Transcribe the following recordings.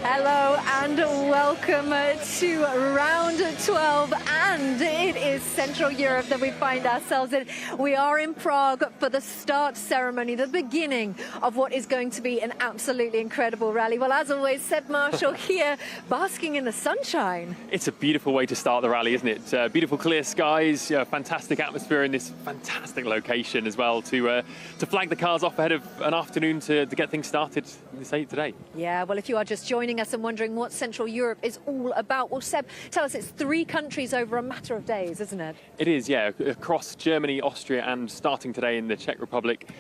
Hello and welcome to round 12, and it is Central Europe that we find ourselves in. We are in Prague for the start ceremony, the beginning of what is going to be an absolutely incredible rally. Well, as always, Seb Marshall here, basking in the sunshine. It's a beautiful way to start the rally, isn't it? Beautiful clear skies, fantastic atmosphere in this fantastic location as well to flag the cars off ahead of an afternoon to get things started today. Yeah, well, if you are just joining us and wondering what Central Europe is all about, well, Seb, tell us, it's 3 countries over a matter of days, isn't it? It is, yeah, across Germany, Austria, and starting today in the Czech Republic.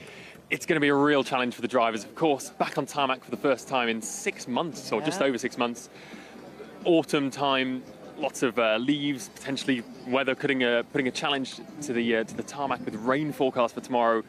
It's going to be a real challenge for the drivers, of course, back on tarmac for the first time in 6 months, or just over 6 months. Autumn time, lots of leaves, potentially weather putting a challenge to the tarmac with rain forecast for tomorrow.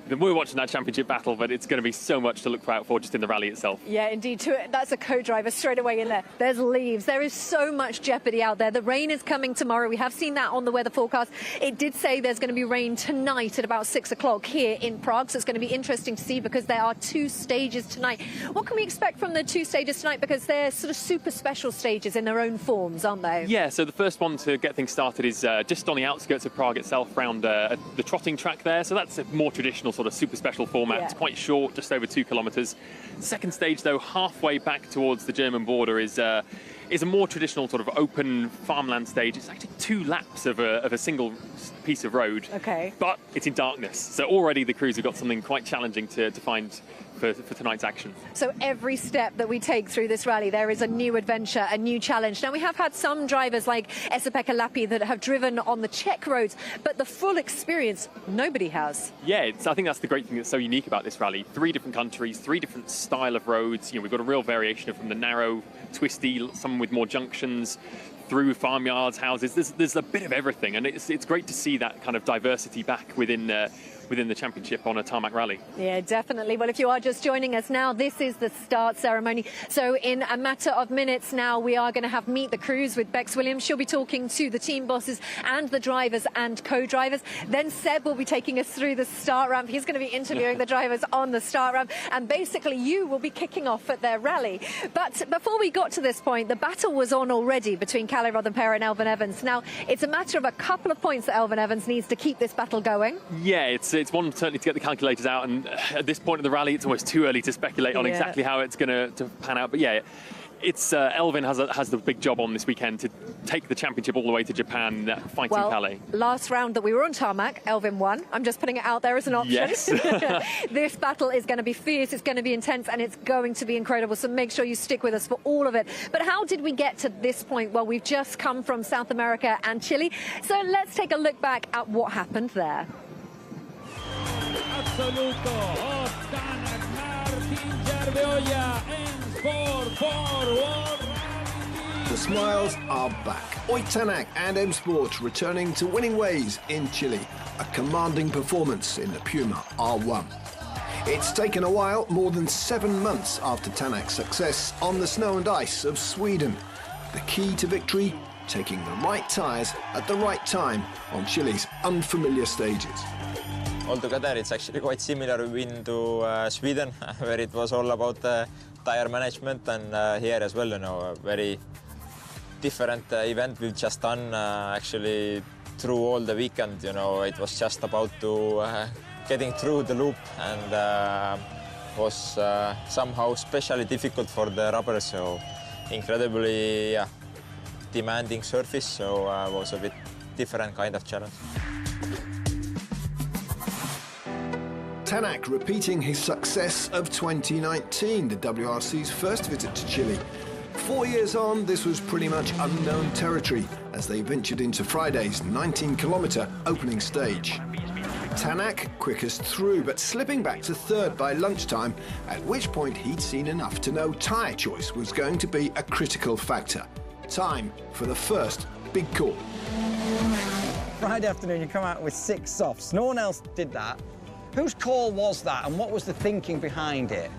We're watching that championship battle, but it's going to be so much to look out for just in the rally itself. Yeah, indeed. That's a co-driver straight away in there. There's leaves. There is so much jeopardy out there. The rain is coming tomorrow. We have seen that on the weather forecast. It did say there's going to be rain tonight at about 6 o'clock here in Prague. So it's going to be interesting to see because there are 2 stages tonight. What can we expect from the 2 stages tonight? Because they're sort of super special stages in their own forms, aren't they? Yeah, so the first one to get things started is just on the outskirts of Prague itself, around the trotting track there. So that's a more traditional sort of super special format. Yeah. It's quite short, just over 2 kilometres. Second stage, though, halfway back towards the German border is a more traditional sort of open farmland stage. It's actually 2 laps of a single piece of road. Okay. But it's in darkness. So already the crews have got something quite challenging to find for tonight's action. So every step that we take through this rally, there is a new adventure, a new challenge. Now, we have had some drivers like Esa-Pekka Lappi that have driven on the Czech roads, but the full experience, nobody has. Yeah, I think that's the great thing that's so unique about this rally. 3 different countries, 3 different style of roads. We've got a real variation from the narrow, twisty, some with more junctions, through farmyards, houses. There's a bit of everything, and it's great to see that kind of diversity back within the championship on a tarmac rally. Yeah, definitely. Well, if you are just joining us now, this is the start ceremony. So in a matter of minutes now, we are going to have Meet the Crews with Bex Williams. She'll be talking to the team bosses and the drivers and co-drivers. Then Seb will be taking us through the start ramp. He's going to be interviewing the drivers on the start ramp. And basically, you will be kicking off at their rally. But before we got to this point, the battle was on already between Kalle Rothenperä and Elfyn Evans. Now, it's a matter of a couple of points that Elfyn Evans needs to keep this battle going. Yeah, it's one certainly to get the calculators out, and at this point of the rally, it's almost too early to speculate on exactly how it's going to pan out. But yeah, it's Elfyn has the big job on this weekend to take the championship all the way to Japan, fighting Kalle. Last round that we were on tarmac, Elfyn won. I'm just putting it out there as an option. Yes. This battle is going to be fierce, it's going to be intense, and it's going to be incredible. So make sure you stick with us for all of it. But how did we get to this point? Well, we've just come from South America and Chile. So let's take a look back at what happened there. Assoluto, Tanak, Martin Järveoja, M-Sport. The smiles are back. Ott Tanak and M-Sport returning to winning ways in Chile. A commanding performance in the Puma R1. It's taken a while, more than 7 months after Tanak's success on the snow and ice of Sweden. The key to victory, taking the right tyres at the right time on Chile's unfamiliar stages. Altogether, it's actually quite similar win to Sweden, where it was all about tire management, and here as well, a very different event we've just done actually through all the weekend. It was just about to getting through the loop, and was somehow especially difficult for the rubbers, so incredibly demanding surface, so was a bit different kind of challenge. Tanak repeating his success of 2019, the WRC's first visit to Chile. 4 years on, this was pretty much unknown territory as they ventured into Friday's 19-kilometre opening stage. Tanak quickest through, but slipping back to 3rd by lunchtime, at which point he'd seen enough to know tyre choice was going to be a critical factor. Time for the first big call. Friday afternoon, you come out with 6 softs. No one else did that. Whose call was that, and what was the thinking behind it?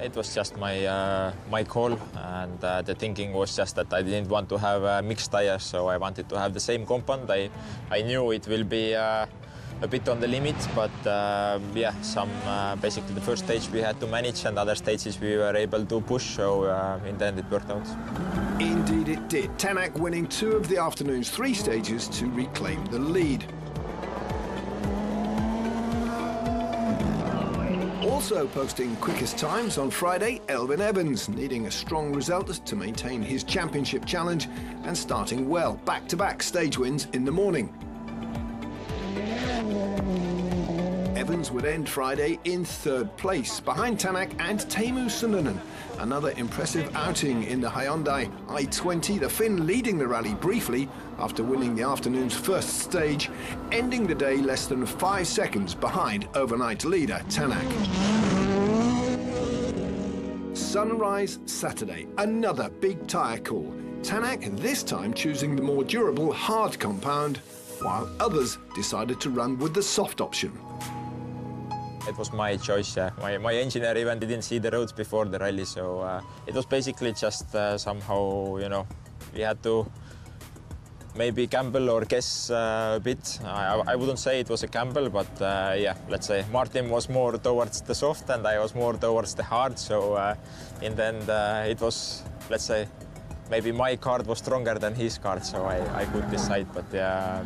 It was just my call, and the thinking was just that I didn't want to have mixed tires, so I wanted to have the same compound. I knew it will be a a bit on the limit, but yeah, some basically the first stage we had to manage and other stages we were able to push, so in the end it worked out. Indeed it did. Tanak winning 2 of the afternoon's 3 stages to reclaim the lead. Also posting quickest times on Friday, Elfyn Evans, needing a strong result to maintain his championship challenge and starting well. Back-to-back stage wins in the morning. Evans would end Friday in 3rd place, behind Tanak and Teemu Suninen. Another impressive outing in the Hyundai i20, the Finn leading the rally briefly after winning the afternoon's first stage, ending the day less than 5 seconds behind overnight leader Tanak. Sunrise Saturday, another big tyre call. Tanak this time choosing the more durable hard compound, while others decided to run with the soft option. It was my choice. My engineer even didn't see the roads before the rally, so it was basically just somehow, you know, we had to maybe gamble or guess a bit. I wouldn't say it was a gamble, but yeah, let's say Martin was more towards the soft and I was more towards the hard, so in the end it was, let's say, maybe my card was stronger than his card, so I could decide. But yeah,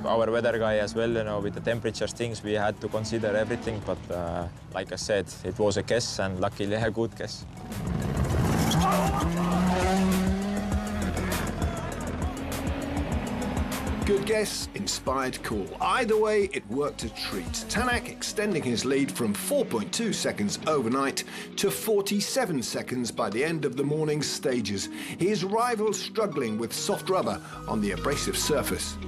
our weather guy as well, you know, with the temperatures things, we had to consider everything. But like I said, it was a guess and luckily a good guess. Good guess, inspired call. Either way, it worked a treat. Tanak extending his lead from 4.2 seconds overnight to 47 seconds by the end of the morning's stages. His rival struggling with soft rubber on the abrasive surface.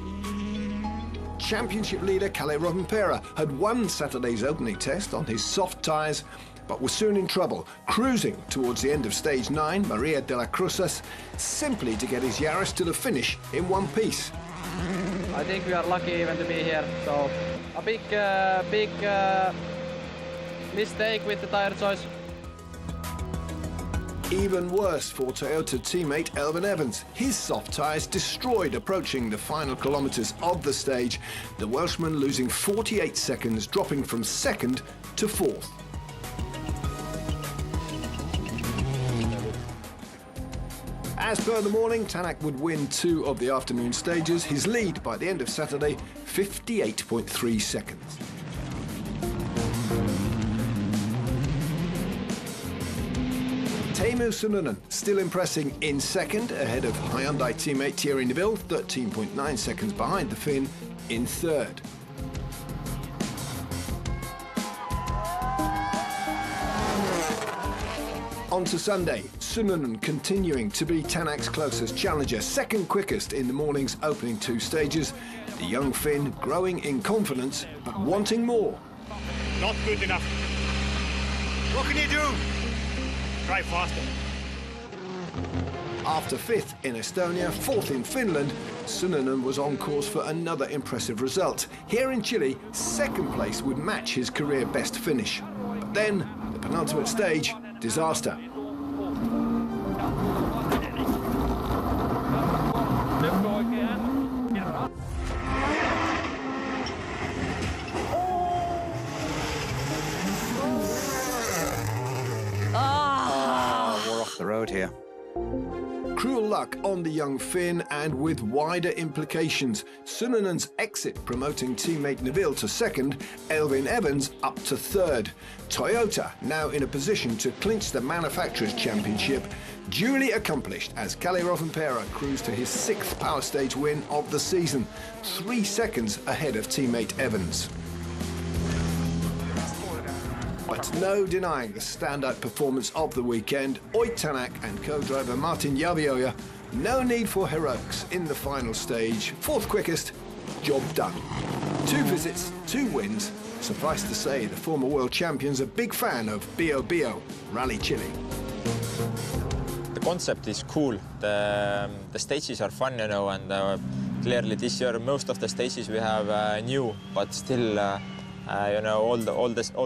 Championship leader Kalle Rovanperä had won Saturday's opening test on his soft tyres, but was soon in trouble, cruising towards the end of stage 9, Maria de la Cruzas, simply to get his Yaris to the finish in one piece. I think we are lucky even to be here. So a big mistake with the tire choice. Even worse for Toyota teammate Elfyn Evans. His soft tyres destroyed approaching the final kilometres of the stage. The Welshman losing 48 seconds, dropping from 2nd to 4th. As per the morning, Tanak would win 2 of the afternoon stages. His lead by the end of Saturday, 58.3 seconds. Teemu Suninen still impressing in 2nd, ahead of Hyundai teammate Thierry Neuville, 13.9 seconds behind the Finn in 3rd. On to Sunday, Suninen continuing to be Tanak's closest challenger, 2nd quickest in the morning's opening 2 stages. The young Finn growing in confidence, but wanting more. Not good enough. What can you do? Try faster. After 5th in Estonia, 4th in Finland, Suninen was on course for another impressive result. Here in Chile, 2nd place would match his career best finish. But then, the penultimate stage, disaster. We're off the road here. Cruel luck on the young Finn, and with wider implications. Suninen's exit promoting teammate Neuville to 2nd, Elfyn Evans up to 3rd. Toyota now in a position to clinch the Manufacturers' Championship, duly accomplished as Kalle Rovanperä cruised to his 6th Power Stage win of the season, 3 seconds ahead of teammate Evans. But no denying the standout performance of the weekend. Ott Tanak and co-driver Martin Järveoja. No need for heroics in the final stage. 4th quickest, job done. 2 visits, 2 wins. Suffice to say, the former world champion's a big fan of Bio Bio, Rally Chile. The concept is cool. The stages are fun, you know, and clearly this year most of the stages we have new, but still. You know, all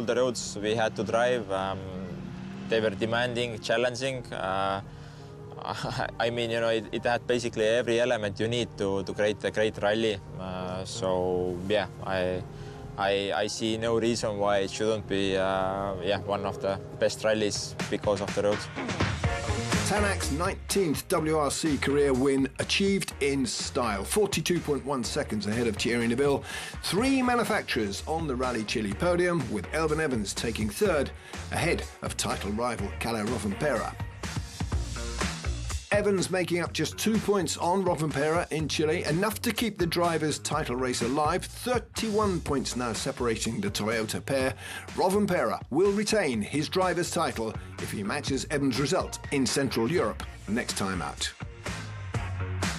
the roads we had to drive, they were demanding, challenging. I mean, you know, it had basically every element you need to create a great rally. So yeah, I see no reason why it shouldn't be one of the best rallies because of the roads. Tanak's 19th WRC career win achieved in style, 42.1 seconds ahead of Thierry Neuville. 3 manufacturers on the Rally Chile podium, with Elfyn Evans taking third, ahead of title rival Kalle Rovanperä. Evans making up just 2 points on Rovanperä in Chile, enough to keep the drivers' title race alive. 31 points now separating the Toyota pair. Rovanperä will retain his driver's title if he matches Evans' result in Central Europe next time out.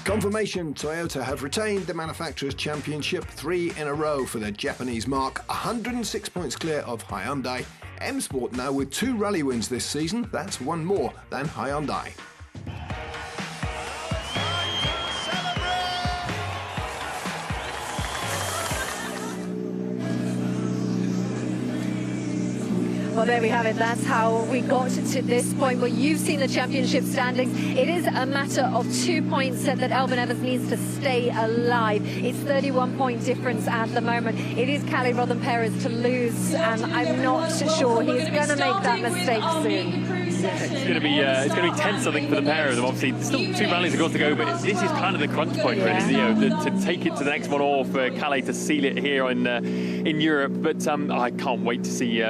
Confirmation: Toyota have retained the Manufacturers' Championship 3 in a row for their Japanese mark, 106 points clear of Hyundai. M-Sport now with 2 rally wins this season, that's 1 more than Hyundai. Well, there we have it. That's how we got to this point. Well, you've seen the championship standings. It is a matter of 2 points that Elfyn Evans needs to stay alive. It's 31-point difference at the moment. It is Kalle Rovanperä's to lose, and I'm not sure he's going to make that mistake soon. It's going to be tense, I think, for the pair of them. Obviously, there's still 2 rallies have got to go, but this is kind of the crunch point, really. You know, to take it to the next one, or for Kalle to seal it here in Europe. But I can't wait to see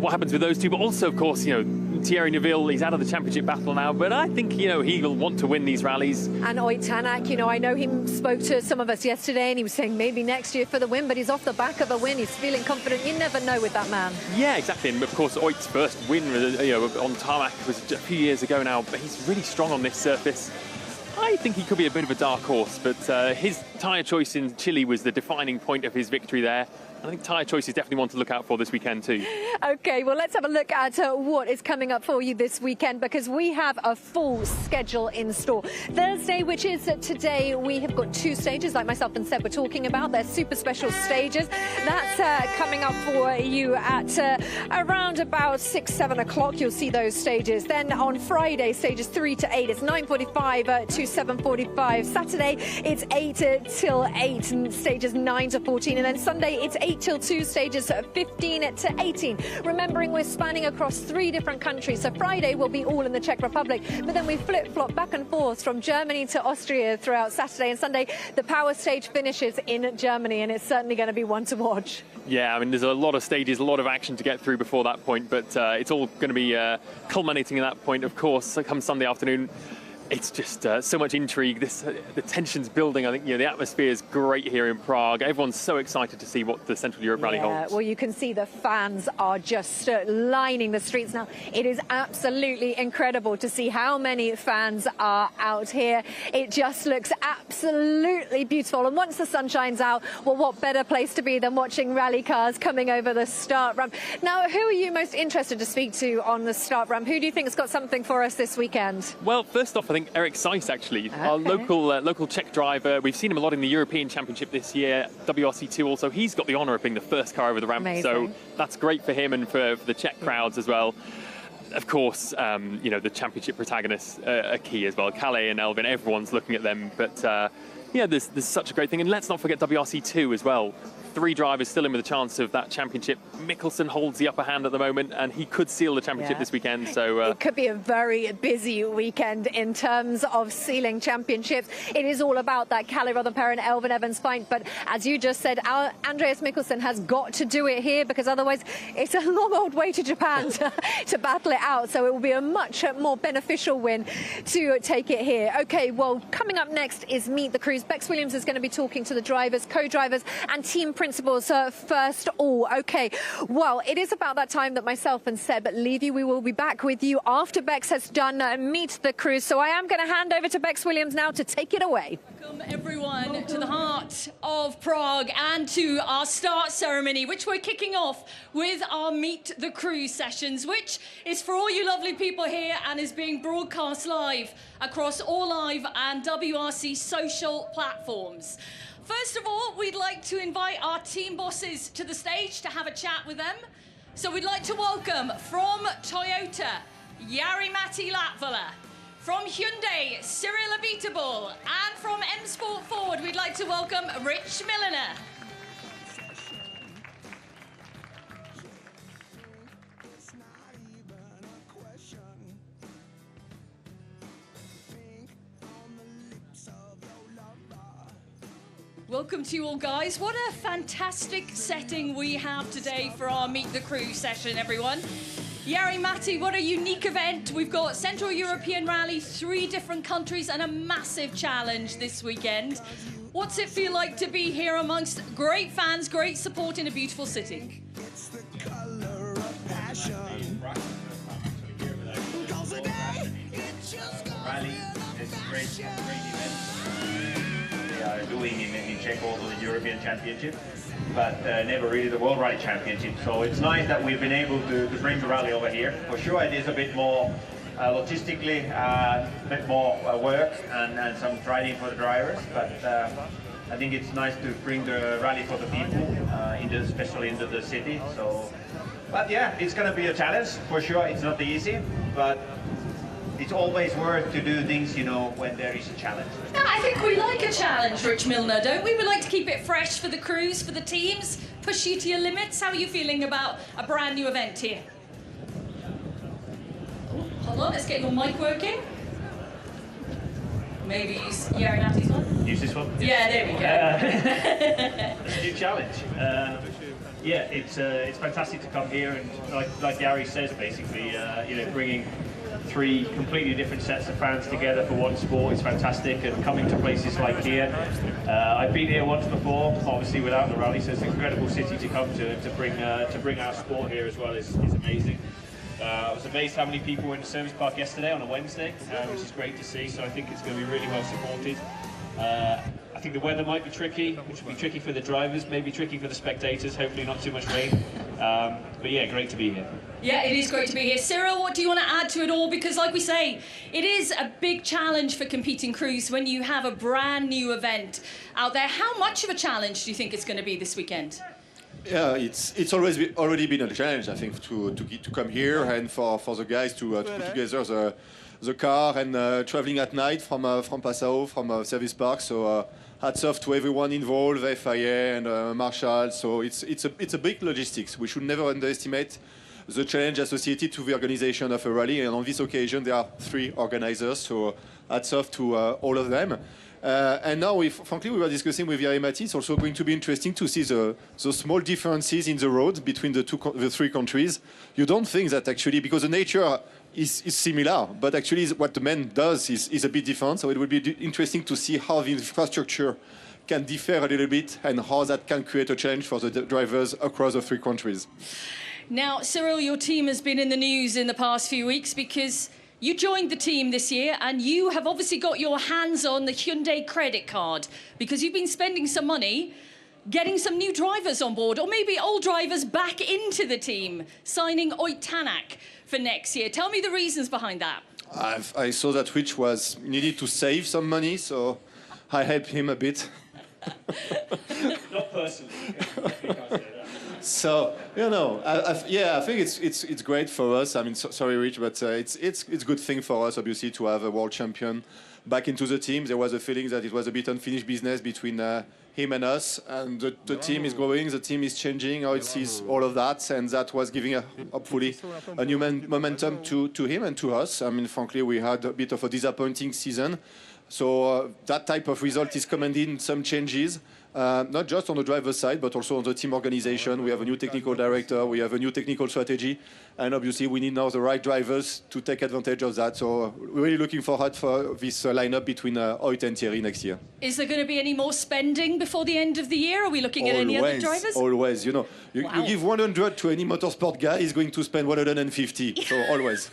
what happens with those two. But also, of course, you know, Thierry Neuville, he's out of the championship battle now, but I think, you know, he will want to win these rallies. And Ott Tanak, you know, I know he spoke to some of us yesterday and he was saying maybe next year for the win, but he's off the back of a win. He's feeling confident. You never know with that man. Yeah, exactly. And of course, Ott's first win, you know, on tarmac was a few years ago now, but he's really strong on this surface. I think he could be a bit of a dark horse, but his tyre choice in Chile was the defining point of his victory there. I think tyre choice is definitely one to look out for this weekend too. OK, well, let's have a look at what is coming up for you this weekend, because we have a full schedule in store. Thursday, which is today, we have got 2 stages, like myself and Seb were talking about. They're super special stages. That's coming up for you at around about 6, 7 o'clock. You'll see those stages. Then on Friday, stages 3 to 8, it's 9:45 to 7:45. Saturday, it's 8 till 8, and stages 9 to 14. And then Sunday, it's 8 till 2, stages 15 to 18. Remembering we're spanning across 3 different countries, so Friday will be all in the Czech Republic, but then we flip-flop back and forth from Germany to Austria throughout Saturday and Sunday. The power stage finishes in Germany, and it's certainly going to be one to watch. Yeah, I mean, there's a lot of stages, a lot of action to get through before that point, but it's all going to be culminating at that point, of course, come Sunday afternoon. It's just so much intrigue. The tension's building. I think, you know, the atmosphere is great here in Prague. Everyone's so excited to see what the Central Europe Rally holds. Well, you can see the fans are just lining the streets now. It is absolutely incredible to see how many fans are out here. It just looks absolutely beautiful. And once the sun shines out, well, what better place to be than watching rally cars coming over the start ramp. Now, who are you most interested to speak to on the start ramp? Who do you think has got something for us this weekend? Well, first off, I think Eric Seiss, actually, our local Czech driver. We've seen him a lot in the European Championship this year, WRC2 also. He's got the honour of being the first car over the ramp, so that's great for him and for the Czech crowds as well. Of course, you know, the championship protagonists are key as well. Kalle and Elfyn, everyone's looking at them, but yeah, there's such a great thing. And let's not forget WRC2 as well. 3 drivers still in with a chance of that championship. Mikkelsen holds the upper hand at the moment, and he could seal the championship this weekend. So it could be a very busy weekend in terms of sealing championships. It is all about that Kalle Rovanperä and Elfyn Evans fight. But as you just said, Andreas Mikkelsen has got to do it here, because otherwise it's a long old way to Japan to battle it out. So it will be a much more beneficial win to take it here. OK, well, coming up next is Meet the Crews. Bex Williams is going to be talking to the drivers, co-drivers and team principals first all. OK, well, it is about that time that myself and Seb leave you. We will be back with you after Bex has done Meet the Crews. So I am going to hand over to Bex Williams now to take it away. Welcome everyone to the heart of Prague and to our start ceremony, which we're kicking off with our Meet the Crews sessions, which is for all you lovely people here and is being broadcast live across All Live and WRC social platforms. First of all, we'd like to invite our team bosses to the stage to have a chat with them. So we'd like to welcome from Toyota, Jari-Matti Latvala. From Hyundai, Cyril Abiteboul. And from M Sport Ford, we'd like to welcome Rich Milliner. Welcome to you all, guys. What a fantastic setting we have today for our Meet the Crew session, everyone. Jari-Matti, what a unique event. We've got Central European Rally, 3 different countries, and a massive challenge this weekend. What's it feel like to be here amongst great fans, great support in a beautiful city? It's the color of passion. Rally is a great event. We are doing in Czech also the European Championship, but never really the World Rally Championship. So it's nice that we've been able to bring the rally over here. For sure it is a bit more logistically, a bit more work and some training for the drivers, but I think it's nice to bring the rally for the people, especially into the city. So, but yeah, it's going to be a challenge for sure. It's not easy, but it's always worth to do things, you know, when there is a challenge. Yeah, I think we like a challenge, Rich Milner, don't we? We like to keep it fresh for the crews, for the teams, push you to your limits. How are you feeling about a brand new event here? Oh, hold on, let's get your mic working. Maybe use Jari-Matti's one? Use this one? Yeah, there we go. It's a new challenge. Yeah, it's fantastic to come here and, like Jari says, basically, you know, bringing 3 completely different sets of fans together for one sport is fantastic, and coming to places like here. I've been here once before, obviously without the rally, so it's an incredible city to come to bring our sport here as well is amazing. I was amazed how many people were in the service park yesterday on a Wednesday, which is great to see, so I think it's going to be really well supported. I think the weather might be tricky, which will be tricky for the drivers, maybe tricky for the spectators, hopefully not too much rain. But yeah, great to be here. Yeah, it is great to be here. Cyril, what do you want to add to it all? Because like we say, it is a big challenge for competing crews when you have a brand new event out there. How much of a challenge do you think it's going to be this weekend? Yeah, it's already been a challenge, I think, to come here and for the guys to put together the car and traveling at night from Passau, from Service Park. So hats off to everyone involved, FIA and Marshall. So it's a big logistics. We should never underestimate the challenge associated to the organization of a rally. And on this occasion, there are 3 organizers. So hats off to all of them. And now, frankly, we were discussing with Jari-Matti. It's also going to be interesting to see the small differences in the road between the 3 countries. You don't think that actually, because the nature is similar, but actually what the man does is a bit different. So it will be interesting to see how the infrastructure can differ a little bit and how that can create a challenge for the drivers across the 3 countries. Now, Cyril, your team has been in the news in the past few weeks because you joined the team this year and you have obviously got your hands on the Hyundai credit card because you've been spending some money getting some new drivers on board, or maybe old drivers back into the team, signing Ott Tänak for next year. Tell me the reasons behind that. I saw that Rich was needed to save some money, so I helped him a bit. Not personally. So you know, I think it's great for us. I mean, sorry, Rich, but it's a good thing for us, obviously, to have a world champion back into the team. There was a feeling that it was a bit unfinished business between him and us, and the team is growing, the team is changing, how it sees all of that, and that was giving hopefully a new momentum to him and to us. I mean, frankly, we had a bit of a disappointing season, so that type of result is commanding some changes. Not just on the driver's side, but also on the team organization. We have a new technical director, we have a new technical strategy, and obviously we need now the right drivers to take advantage of that. So we're really looking forward for this lineup between Ott and Thierry next year. Is there going to be any more spending before the end of the year? Are we looking at any other drivers? Always, you know. You give 100 to any motorsport guy, he's going to spend 150, so always.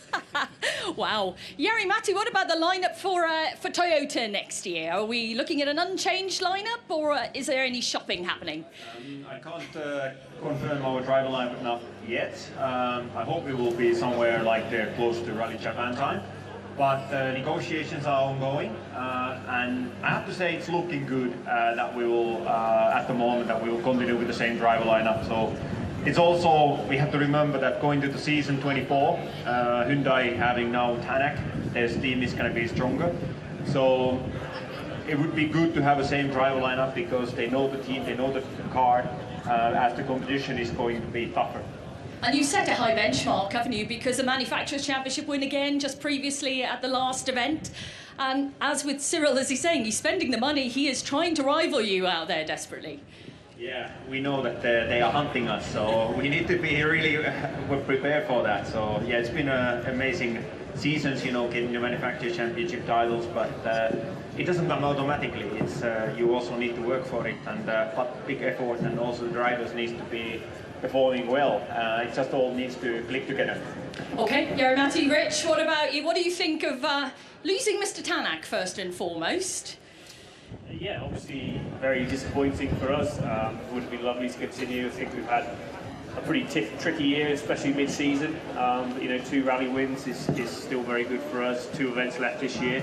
Wow. Jari-Matti, what about the lineup for Toyota next year? Are we looking at an unchanged lineup, or is there any shopping happening? I can't confirm our driver lineup enough yet. I hope we will be somewhere like close to Rally Japan time. But negotiations are ongoing, and I have to say it's looking good that we will, at the moment, that we will continue with the same driver lineup. So it's also, we have to remember that going to the season 24, Hyundai having now Tänak, their team is going to be stronger. So it would be good to have the same driver lineup because they know the team, they know the car, as the competition is going to be tougher. And you set a high benchmark, haven't you? Because the Manufacturers' Championship win again just previously at the last event. And as with Cyril, as he's saying, he's spending the money. He is trying to rival you out there desperately. Yeah, we know that they are hunting us, so we need to be really we're prepared for that. So yeah, it's been amazing seasons, you know, getting the manufacturer championship titles, but it doesn't come automatically. It's you also need to work for it and put big effort, and also the drivers need to be performing well. It just all needs to click together. Okay, Jari-Matti, Rich, what about you? What do you think of losing Mr. Tanak first and foremost? Yeah, obviously very disappointing for us. It would have been lovely to continue. I think we've had a pretty tricky year, especially mid-season. But, you know, 2 rally wins is still very good for us. 2 events left this year.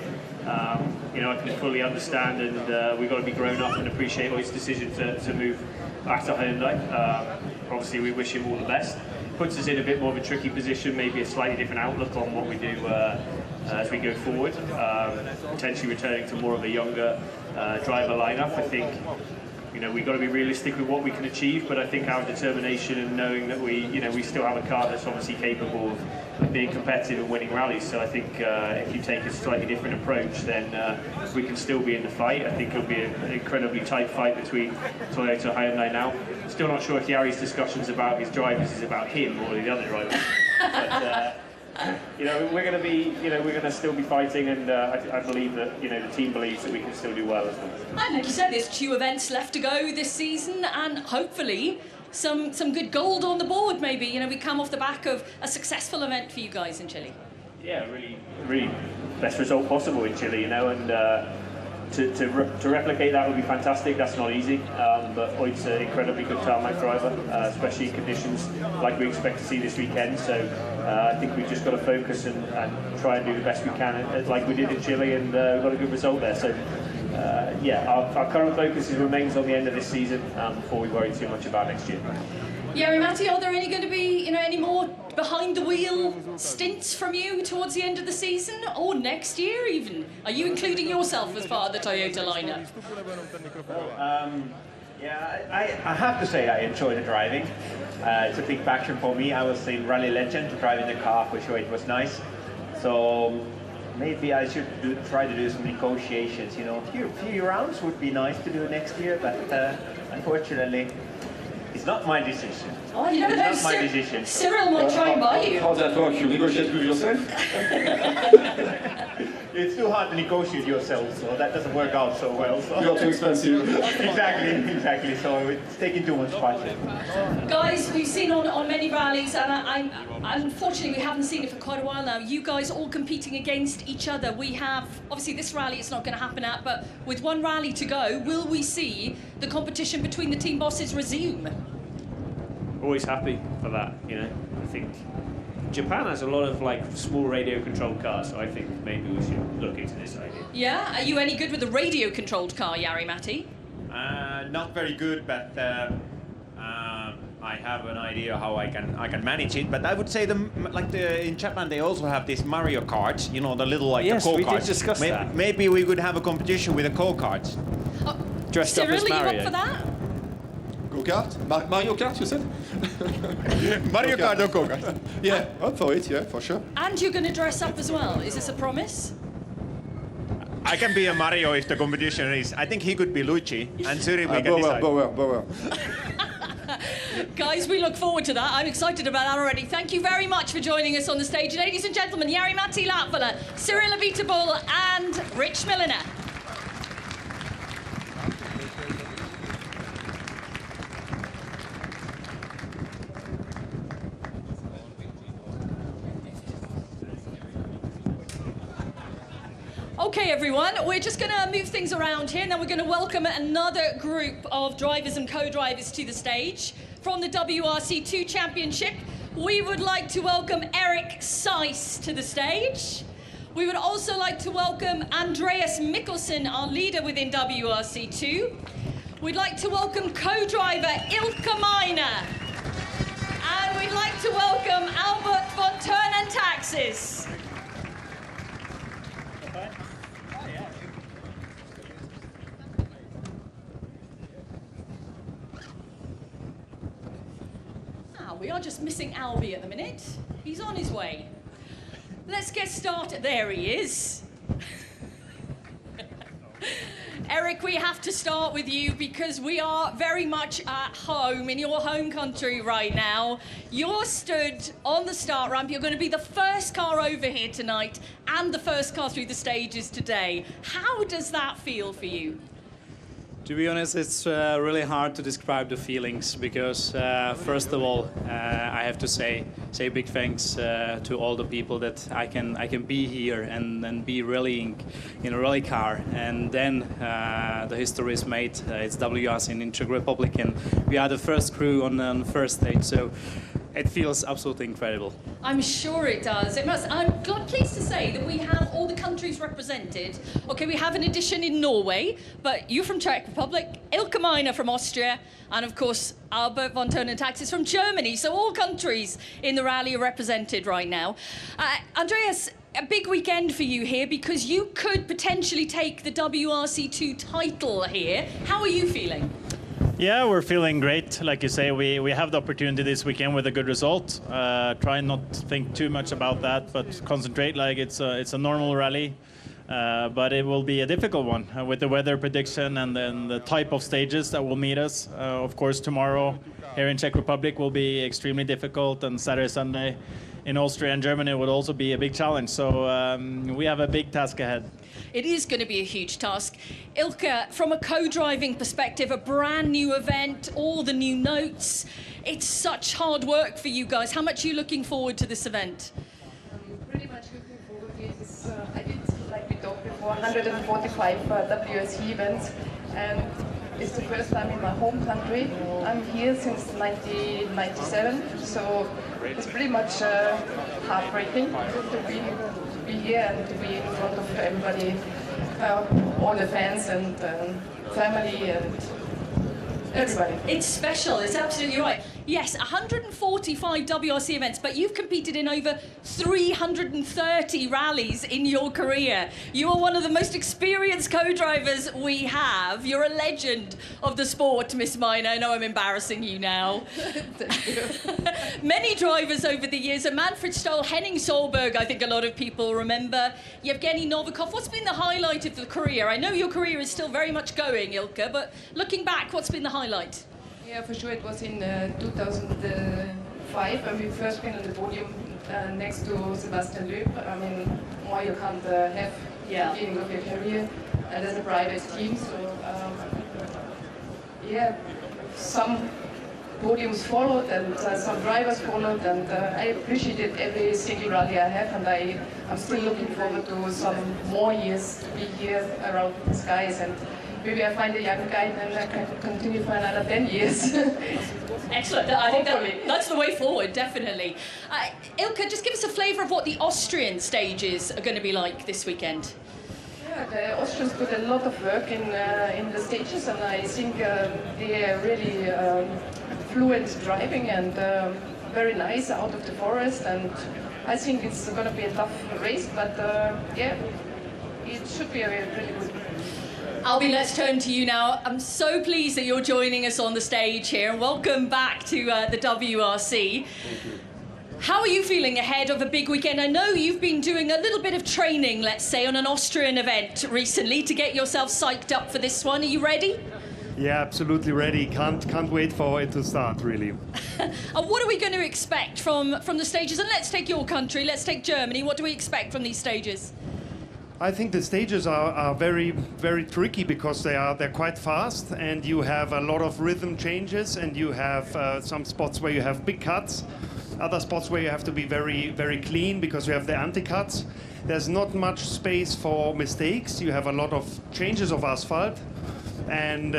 You know, I can fully understand, and we've got to be grown up and appreciate his decision to move back to Hyundai. Obviously, we wish him all the best. Puts us in a bit more of a tricky position, maybe a slightly different outlook on what we do as we go forward. Potentially returning to more of a younger driver lineup. I think, you know, we've got to be realistic with what we can achieve, but I think our determination and knowing that we still have a car that's obviously capable of being competitive and winning rallies. So I think if you take a slightly different approach, then we can still be in the fight. I think it'll be an incredibly tight fight between Toyota and Hyundai now. Still not sure if Jari's discussions about his drivers is about him or the other drivers. But, you know, we're going to be, you know, we're going to still be fighting, and I believe that, you know, the team believes that we can still do well as well. And like you said, there's 2 events left to go this season, and hopefully some good gold on the board. Maybe, you know, we come off the back of a successful event for you guys in Chile. Yeah, really best result possible in Chile, you know, and to replicate that would be fantastic. That's not easy, but Oid's an incredibly good tarmac driver, especially in conditions like we expect to see this weekend. So I think we've just got to focus and try and do the best we can, like we did in Chile, and we've got a good result there. So yeah, our current focus remains on the end of this season before we worry too much about next year. Jari-Matti, are there going to be, you know, any more behind the wheel stints from you towards the end of the season or next year even? Are you including yourself as part of the Toyota lineup? Yeah, I have to say I enjoy the driving. It's a big passion for me. I was in Rally Legend driving the car, for sure it was nice. So maybe I should try to do some negotiations, you know. A few rounds would be nice to do next year, but unfortunately, it's not my decision. Oh, you never know. It's not my decision. Cyril might try and buy you. How does that work? You negotiate with yourself? It's too hard to negotiate yourself, so that doesn't work out so well. So. You're too expensive. Exactly. So it's taking too much budget. Guys, we've seen on many rallies, and unfortunately we haven't seen it for quite a while now. You guys all competing against each other. We have, obviously this rally it's not going to happen at, but with 1 rally to go, will we see the competition between the team bosses resume? Always happy for that, you know. I think Japan has a lot of like small radio controlled cars, so I think maybe we should look into this idea. Yeah, are you any good with a radio controlled car, Jari-Matti? Not very good, but I have an idea how I can manage it. But I would say in Japan they also have these Mario Karts, you know, the little like yes, the go-karts. we did discuss that. Maybe we could have a competition with the go-karts. Dressed Cyril, up as Mario. are you up for that? Go-kart? Mario Kart, you said? Mario Kart or go-kart? Yeah, up for it, yeah, for sure. And you're going to dress up as well. Is this a promise? I can be a Mario if the competition is. I think he could be Luigi, and Cyril we can decide. Bower. Guys, we look forward to that. I'm excited about that already. Thank you very much for joining us on the stage. Ladies and gentlemen, Jari-Matti Latvala, Cyril Abiteboul and Rich Milliner. Okay, everyone, we're just going to move things around here. Now we're going to welcome another group of drivers and co-drivers to the stage. From the WRC2 Championship, we would like to welcome Eric Seiss to the stage. We would also like to welcome Andreas Mikkelsen, our leader within WRC2. We'd like to welcome co-driver Ilka Miner. And we'd like to welcome Albert von Turnen Taxis. We are just missing Albie at the minute. He's on his way. Let's get started. There he is. Eric, we have to start with you because we are very much at home in your home country right now. You're stood on the start ramp. You're going to be the first car over here tonight and the first car through the stages today. How does that feel for you? To be honest, it's really hard to describe the feelings because, first of all, I have to say big thanks to all the people that I can be here and be rallying in a rally car. And then the history is made. It's WRC in Czech Republic, and we are the first crew on the first stage. So it feels absolutely incredible. I'm sure it does. It must. I'm pleased to say that we have all the countries represented. Okay, we have an edition in Norway, but you from Czech Republic, Ilka Miner from Austria, and of course Albert von Turnentaxis from Germany. So all countries in the rally are represented right now. Andreas, a big weekend for you here because you could potentially take the WRC2 title here. How are you feeling? Yeah, we're feeling great. Like you say, we have the opportunity this weekend with a good result. Try not to think too much about that, but concentrate like it's a normal rally. But it will be a difficult one with the weather prediction and then the type of stages that will meet us. Of course, tomorrow here in Czech Republic will be extremely difficult, and Saturday, Sunday in Austria and Germany would also be a big challenge. So we have a big task ahead. It is going to be a huge task. Ilka, from a co-driving perspective, a brand new event, all the new notes. It's such hard work for you guys. How much are you looking forward to this event? Pretty much looking forward to this. I did, like we talked before, 145 WRC events, and it's the first time in my home country. I'm here since 1997, so it's pretty much heartbreaking to be here and to be in front of everybody, all the fans and family and everybody. It's special, it's absolutely right. Yes, 145 WRC events, but you've competed in over 330 rallies in your career. You are one of the most experienced co-drivers we have. You're a legend of the sport, Miss Miner. I know I'm embarrassing you now. Thank you. Many drivers over the years, and Manfred Stoll, Henning Solberg, I think a lot of people remember, Yevgeny Novikov. What's been the highlight of the career? I know your career is still very much going, Ilka, but looking back, what's been the highlight? Yeah, for sure. It was in 2005 when we first been on the podium next to Sebastian Loeb. I mean, more you can't have the beginning of your career, and as a private team. So yeah, some podiums followed and some drivers followed, and I appreciated every single rally I have, and I'm still looking forward to some more years to be here around the skies, and maybe I find a young guy and then I can continue for another 10 years. Excellent. I think that's the way forward, definitely. Ilka, just give us a flavour of what the Austrian stages are going to be like this weekend. Yeah, the Austrians put a lot of work in the stages, and I think they are really fluent driving and very nice out of the forest, and I think it's going to be a tough race, but yeah, it should be a really good. Albie, let's turn to you now. I'm so pleased that you're joining us on the stage here, and welcome back to the WRC. Thank you. How are you feeling ahead of a big weekend? I know you've been doing a little bit of training, let's say, on an Austrian event recently to get yourself psyched up for this one. Are you ready? Yeah, absolutely ready. Can't wait for it to start, really. And what are we going to expect from the stages? And let's take your country, let's take Germany. What do we expect from these stages? I think the stages are very, very tricky because they're quite fast, and you have a lot of rhythm changes, and you have some spots where you have big cuts, other spots where you have to be very, very clean because you have the anti-cuts. There's not much space for mistakes. You have a lot of changes of asphalt, and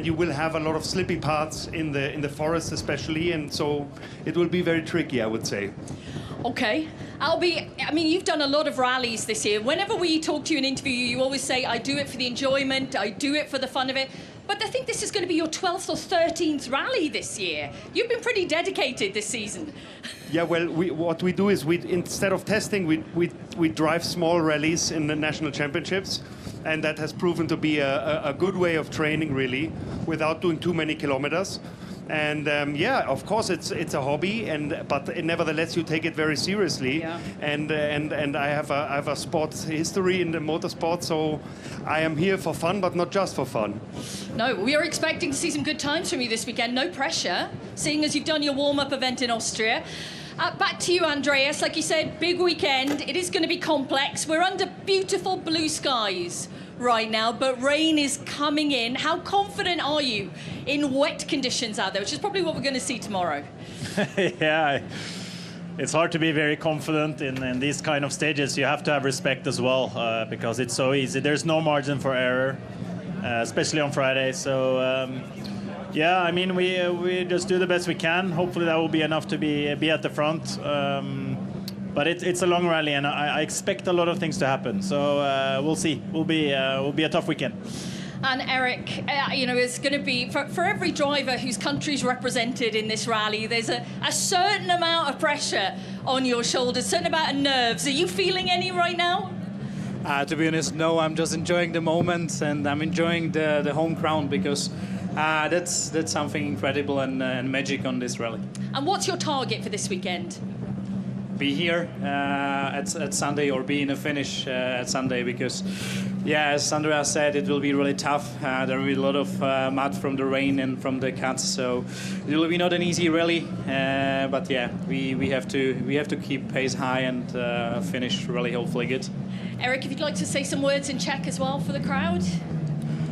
you will have a lot of slippy parts in the forest especially, and so it will be very tricky, I would say. Okay. Albie, I mean, you've done a lot of rallies this year. Whenever we talk to you and interview you, you always say, I do it for the enjoyment, I do it for the fun of it. But I think this is going to be your 12th or 13th rally this year. You've been pretty dedicated this season. Yeah, well, what we do is instead of testing, we drive small rallies in the national championships, and that has proven to be a good way of training, really, without doing too many kilometers. And yeah, of course it's a hobby, but nevertheless you take it very seriously. Yeah. And I have a sports history in the motorsport, so I am here for fun, but not just for fun. No, we are expecting to see some good times from you this weekend. No pressure, seeing as you've done your warm-up event in Austria. Back to you, Andreas. Like you said, big weekend. It is going to be complex. We're under beautiful blue skies right now, but rain is coming in. How confident are you in wet conditions out there, which is probably what we're going to see tomorrow? Yeah, it's hard to be very confident in these kind of stages. You have to have respect as well, because it's so easy. There's no margin for error, especially on Friday. So yeah, I mean, we just do the best we can. Hopefully that will be enough to be at the front. But it's a long rally, and I expect a lot of things to happen. So we'll see. Will be a tough weekend. And Eric, you know, it's going to be, for every driver whose country's represented in this rally, there's a certain amount of pressure on your shoulders, a certain amount of nerves. Are you feeling any right now? To be honest, no. I'm just enjoying the moment, and I'm enjoying the home ground, because that's something incredible and magic on this rally. And what's your target for this weekend? Be here at Sunday, or be in a finish at Sunday, because yeah, as Andreas said, it will be really tough. There will be a lot of mud from the rain and from the cuts, so it will be not an easy rally. But yeah, we have to keep pace high and finish really hopefully good. Eric, if you'd like to say some words in Czech as well for the crowd.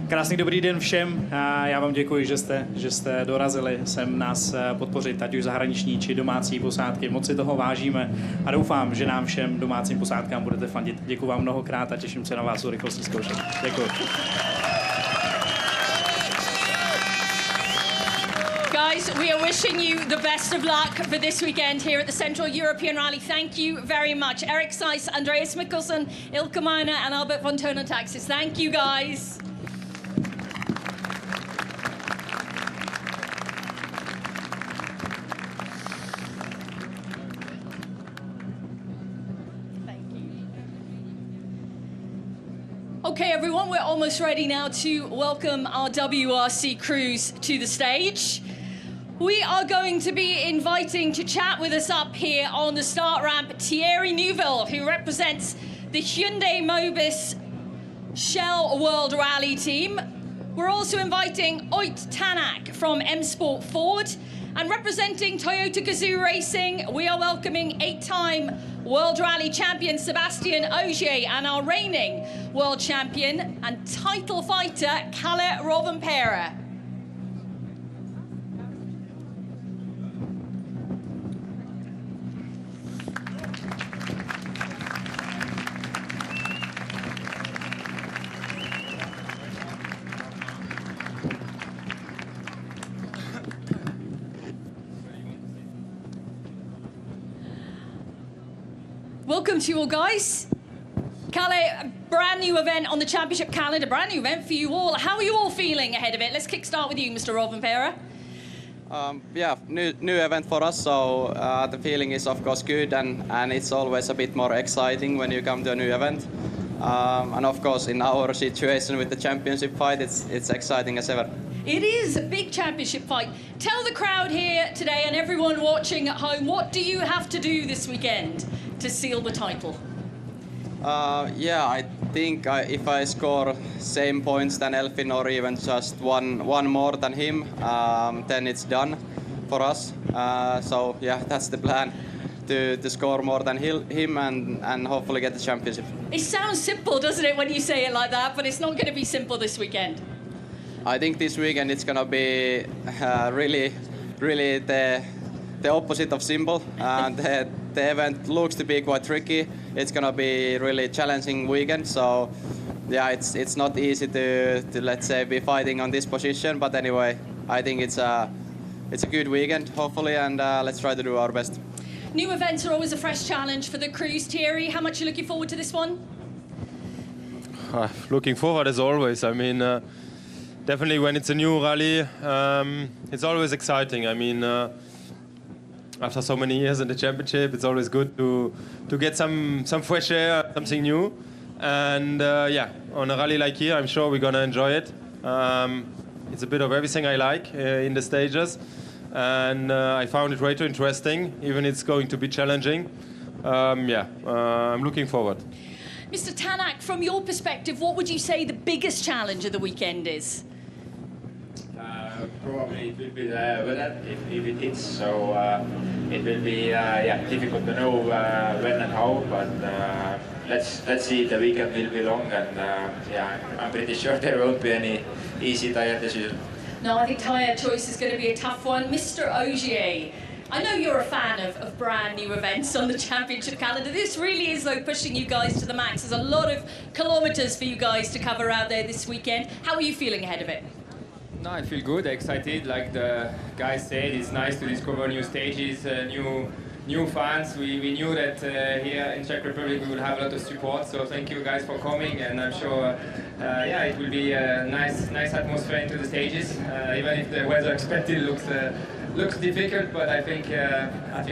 Krásný dobrý den všem. Já vám děkuji, že jste dorazili sem nás podpořit, ať už zahraniční či domácí posádky. Moc si toho vážíme a doufám, že nám všem domácím posádkám budete fandit. Děkuji vám mnohokrát a těším se na vás u rychlostní zkoušek. Děkuji. Guys, we are wishing you the best of luck for this weekend here at the Central European Rally. Thank you very much. Eric Seiss, Andreas Mikkelsen, Ilkka Meiner and Albert von Tonotaxis. Thank you, guys. Okay, everyone, we're almost ready now to welcome our WRC crews to the stage. We are going to be inviting to chat with us up here on the start ramp Thierry Neuville, who represents the Hyundai Mobis Shell World Rally team. We're also inviting Oyt Tanak from M Sport Ford. And representing Toyota Gazoo Racing, we are welcoming 8-time World Rally champion Sébastien Ogier and our reigning world champion and title fighter Kalle Rovanperä. Welcome to you all, guys. Kalle, a brand new event on the championship calendar, brand new event for you all. How are you all feeling ahead of it? Let's kickstart with you, Mr. Rovanperä. Yeah, new event for us, so the feeling is of course good, and it's always a bit more exciting when you come to a new event. And of course, in our situation with the championship fight, it's exciting as ever. It is a big championship fight. Tell the crowd here today and everyone watching at home, what do you have to do this weekend to seal the title? Yeah, I think if I score same points than Elfin or even just one more than him, then it's done for us. So yeah, that's the plan, to score more than him and hopefully get the championship. It sounds simple, doesn't it, when you say it like that, but it's not going to be simple this weekend. I think this weekend it's going to be really the opposite of simple. The event looks to be quite tricky. It's going to be really challenging weekend. So yeah, it's not easy to let's say be fighting on this position. But anyway, I think it's a good weekend hopefully, and let's try to do our best. New events are always a fresh challenge for the crews. Thierry, how much are you looking forward to this one? Looking forward as always. I mean, definitely when it's a new rally, it's always exciting. I mean, after so many years in the championship, it's always good to get some fresh air, something new. And yeah, on a rally like here, I'm sure we're gonna enjoy it. It's a bit of everything I like in the stages. and I found it really interesting, even it's going to be challenging. I'm looking forward. Mr. Tanak, from your perspective, what would you say the biggest challenge of the weekend is? Probably it will be the weather if it hits, so it will be difficult to know when and how, but let's see. The weekend will be long, and I'm pretty sure there won't be any easy tyre decision. No, I think tyre choice is going to be a tough one. Mr. Ogier, I know you're a fan of brand new events on the Championship calendar. This really is, though, pushing you guys to the max. There's a lot of kilometres for you guys to cover out there this weekend. How are you feeling ahead of it? No, I feel good, excited. Like the guys said, it's nice to discover new stages, new fans. We knew that here in Czech Republic we will have a lot of support. So thank you guys for coming, and I'm sure, it will be a nice atmosphere into the stages. Even if the weather expected looks difficult, but I think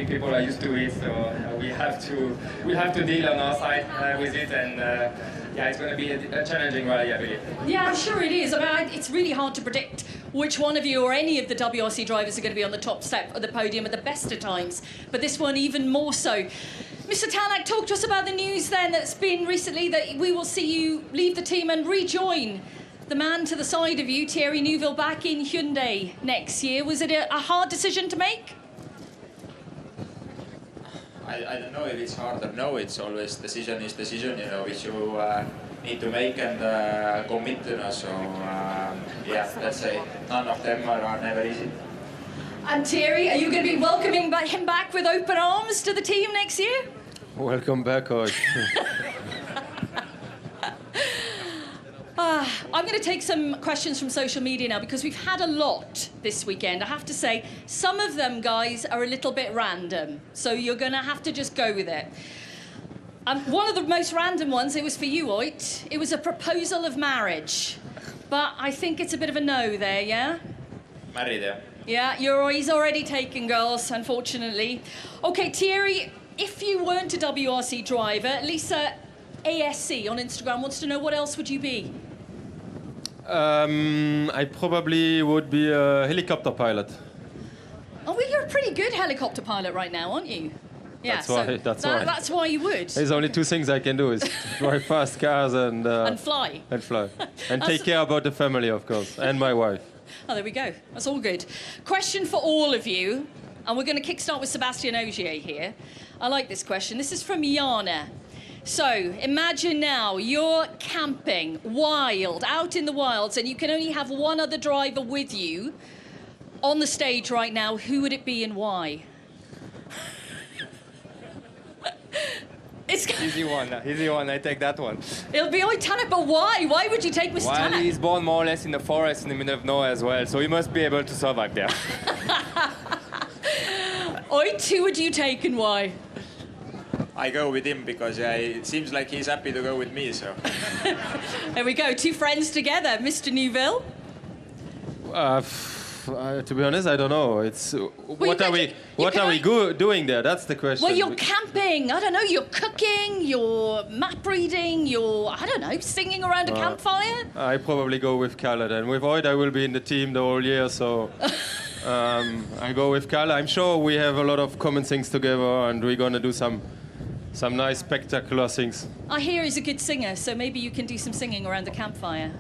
people are used to it. So we have to deal on our side with it, and. It's going to be a challenging rally, I believe. Yeah, I'm sure it is. I mean, it's really hard to predict which one of you or any of the WRC drivers are going to be on the top step of the podium at the best of times, but this one even more so. Mr. Tanak, talk to us about the news then that's been recently that we will see you leave the team and rejoin the man to the side of you, Thierry Neuville, back in Hyundai next year. Was it a hard decision to make? I don't know if it's hard or no. It's always decision, which you need to make and commit to. So let's say none of them are never easy. And Thierry, are you going to be welcoming him back with open arms to the team next year? Welcome back, coach. I'm going to take some questions from social media now because we've had a lot this weekend. I have to say, some of them, guys, are a little bit random. So you're going to have to just go with it. One of the most random ones, it was for you, Oit. It was a proposal of marriage. But I think it's a bit of a no there, yeah? Married, yeah. Yeah, he's already taken, girls, unfortunately. OK, Thierry, if you weren't a WRC driver, Lisa ASC on Instagram wants to know what else would you be? I probably would be a helicopter pilot. Oh, well, you're a pretty good helicopter pilot right now, aren't you? Yeah, that's why you would. There's only two things I can do is drive fast cars and fly. And fly. And take care about the family, of course, and my wife. Oh, there we go. That's all good. Question for all of you, and we're going to kickstart with Sebastian Ogier here. I like this question. This is from Jana. So, imagine now you're camping, out in the wilds, and you can only have one other driver with you on the stage right now. Who would it be and why? Easy one, I take that one. It'll be Oit Tanak, but why? Why would you take Mr. Tanak? Well, he's born more or less in the forest in the middle of nowhere as well, so he must be able to survive there. Oit, who would you take and why? I go with him because it seems like he's happy to go with me, so. There we go, two friends together. Mr. Neuville? To be honest, I don't know. It's what are we doing there? That's the question. Well, you're camping. I don't know. You're cooking. You're map reading. You're singing around a campfire. I probably go with Kalle then. With Oit, I will be in the team the whole year, so I go with Kalle. I'm sure we have a lot of common things together, and we're gonna do some nice spectacular things. I hear he's a good singer, so maybe you can do some singing around the campfire.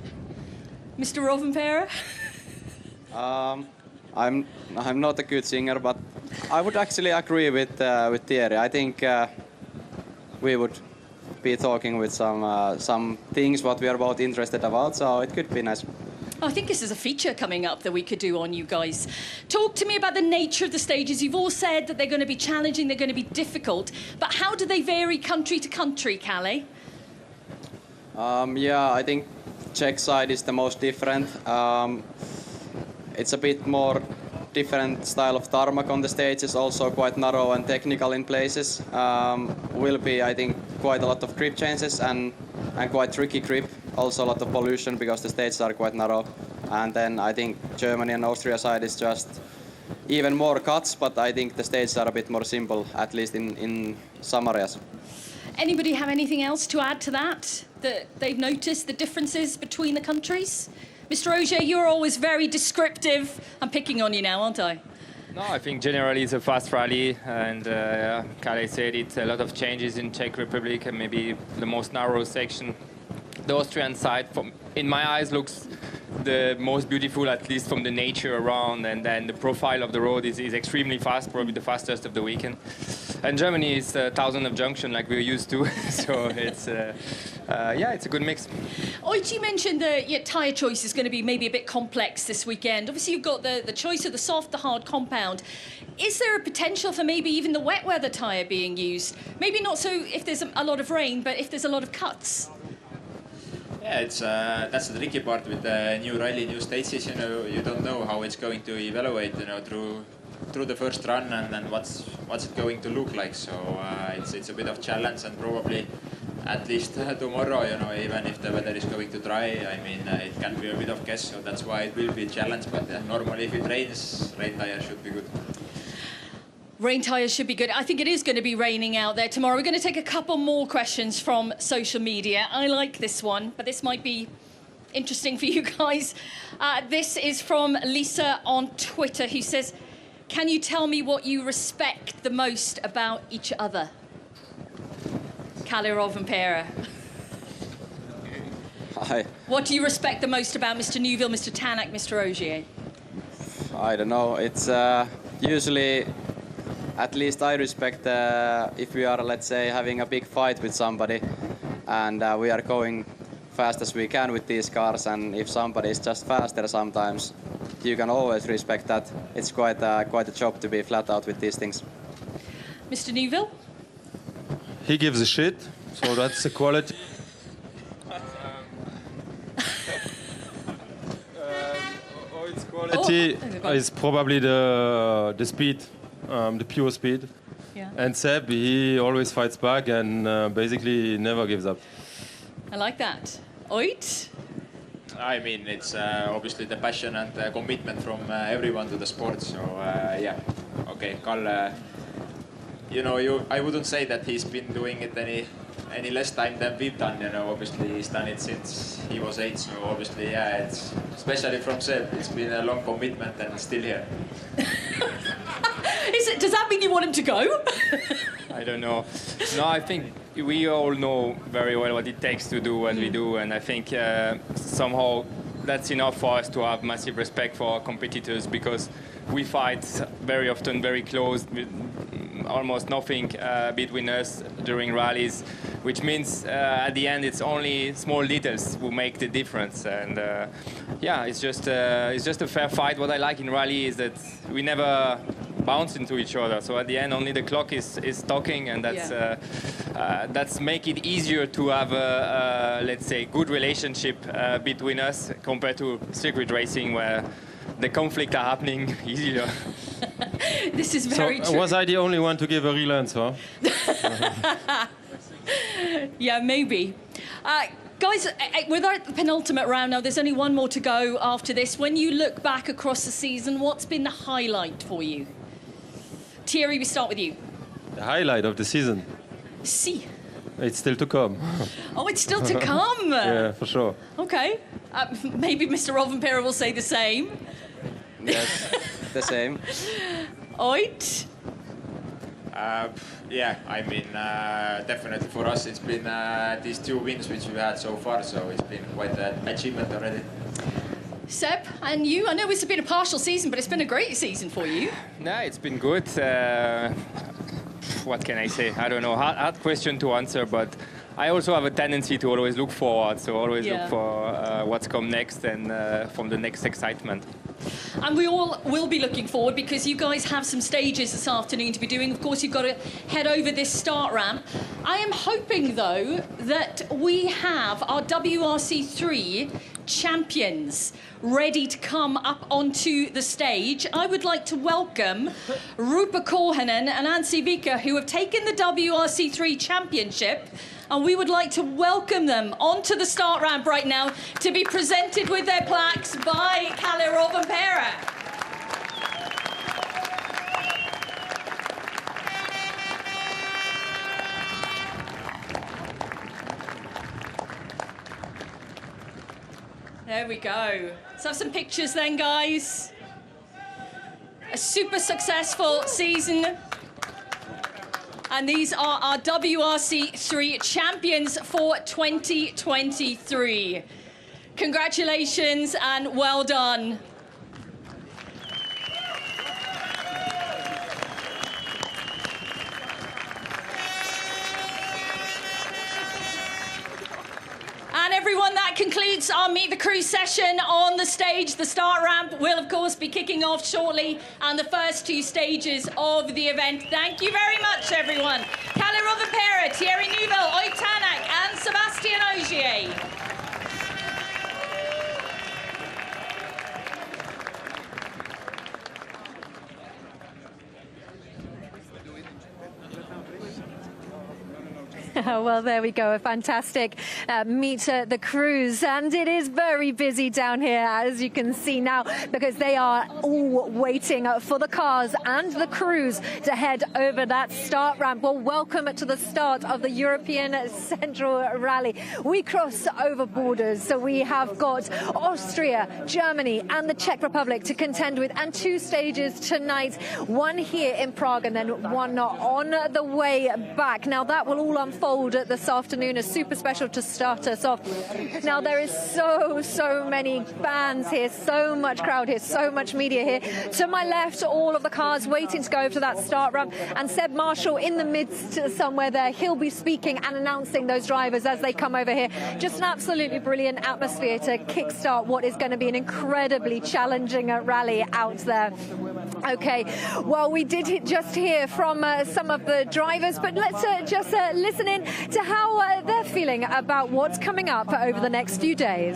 Mr. Rovanperä? I'm not a good singer, but I would actually agree with Thierry. I think we would be talking with some things what we are both interested about, so it could be nice. I think this is a feature coming up that we could do on you guys. Talk to me about the nature of the stages. You've all said that they're going to be challenging, they're going to be difficult, but how do they vary country to country, Kalle? I think Czech side is the most different. It's a bit more different style of tarmac on the stages, also quite narrow and technical in places. Will be, I think, quite a lot of grip changes and quite tricky grip. Also a lot of pollution because the stages are quite narrow. And then I think Germany and Austria side is just even more cuts, but I think the stages are a bit more simple, at least in some areas. Anybody have anything else to add to that they've noticed the differences between the countries? Mr. Ogier, you're always very descriptive. I'm picking on you now, aren't I? No, I think generally it's a fast rally, and Kalle said it, a lot of changes in Czech Republic, and maybe the most narrow section. The Austrian side, in my eyes, looks the most beautiful, at least from the nature around, and then the profile of the road is extremely fast, probably the fastest of the weekend. And Germany is 1,000 of junction like we're used to, so it's it's a good mix. Oit, you mentioned the tyre choice is going to be maybe a bit complex this weekend. Obviously, you've got the choice of the soft, the hard compound. Is there a potential for maybe even the wet weather tyre being used? Maybe not so if there's a lot of rain, but if there's a lot of cuts. Yeah, it's that's the tricky part with the new rally, new stages. You don't know how it's going to evaluate. Through the first run, and then what's it going to look like. So it's a bit of challenge, and probably at least tomorrow, even if the weather is going to dry, I mean, it can be a bit of guess. So that's why it will be a challenge. But normally, if it rains, rain tires should be good. Rain tyres should be good. I think it is going to be raining out there tomorrow. We're going to take a couple more questions from social media. I like this one, but this might be interesting for you guys. This is from Lisa on Twitter, who says, can you tell me what you respect the most about each other? Kalle Rovanperä. Hi. What do you respect the most about Mr. Neuville, Mr. Tanak, Mr. Ogier? I don't know. It's usually, at least I respect if we are, let's say, having a big fight with somebody and we are going fast as we can with these cars, and if somebody is just faster sometimes, you can always respect that. It's quite a job to be flat out with these things. Mr. Neuville? He gives a shit, so that's the quality. Its quality is probably the speed, the pure speed. Yeah. And Seb, he always fights back and basically never gives up. I like that. Oit? I mean, it's obviously the passion and the commitment from everyone to the sport. So yeah, okay, Kalle. I wouldn't say that he's been doing it any less time than we've done. Obviously he's done it since he was 8. So obviously, yeah, it's especially from Seb. It's been a long commitment and still here. Does that mean you want him to go? I don't know. No, I think we all know very well what it takes to do what we do, and I think somehow that's enough for us to have massive respect for our competitors, because we fight very often very close, with almost nothing between us during rallies, which means at the end it's only small details who make the difference. And yeah, it's just a fair fight. What I like in rally is that we never bounce into each other. So at the end, only the clock is talking, and that's make it easier to have a let's say good relationship between us compared to circuit racing, where the conflict are happening easier. This is very true. Was I the only one to give a real answer? Yeah, maybe. Guys, we're at the penultimate round now. There's only one more to go after this. When you look back across the season, what's been the highlight for you? Thierry, we start with you. The highlight of the season? See. It's still to come. Oh, it's still to come? Yeah, for sure. Okay. Maybe Mr. Rovanperä will say the same. Yes, the same. Oit? Yeah, I mean, definitely for us it's been these 2 wins which we've had so far, so it's been quite an achievement already. Seb, and you? I know it's been a partial season, but it's been a great season for you. No, it's been good. What can I say? I don't know. Hard question to answer, but I also have a tendency to always look forward, so always look for what's come next and from the next excitement. And we all will be looking forward, because you guys have some stages this afternoon to be doing. Of course, you've got to head over this start ramp. I am hoping, though, that we have our WRC3 champions ready to come up onto the stage. I would like to welcome Rupa Korhonen and Anssi Vika, who have taken the WRC3 championship, and we would like to welcome them onto the start ramp right now to be presented with their plaques by Kalle Rovanperä. There we go. Let's have some pictures then, guys. a super successful season. And these are our WRC3 champions for 2023. Congratulations and well done. And everyone, that concludes our Meet the Crew session on the stage. The start ramp will, of course, be kicking off shortly, and the first two stages of the event. Thank you very much, everyone. Kalle Rovanperä, Thierry Neuville, Ott Tänak, and Sébastien Ogier. Well, there we go. A fantastic Meet the Crews. And it is very busy down here, as you can see now, because they are all waiting for the cars and the crews to head over that start ramp. Well, welcome to the start of the European Central Rally. We cross over borders, so we have got Austria, Germany and the Czech Republic to contend with, and two stages tonight, one here in Prague and then one on the way back. Now, that will all unfold this afternoon, a super special to start us off. Now, there is so many fans here, so much crowd here, so much media here. To my left, all of the cars waiting to go over to that start ramp, and Seb Marshall in the midst somewhere there. He'll be speaking and announcing those drivers as they come over here. Just an absolutely brilliant atmosphere to kickstart what is going to be an incredibly challenging rally out there. Okay, well, we did just hear from some of the drivers, but let's just listen in to how they're feeling about what's coming up over the next few days.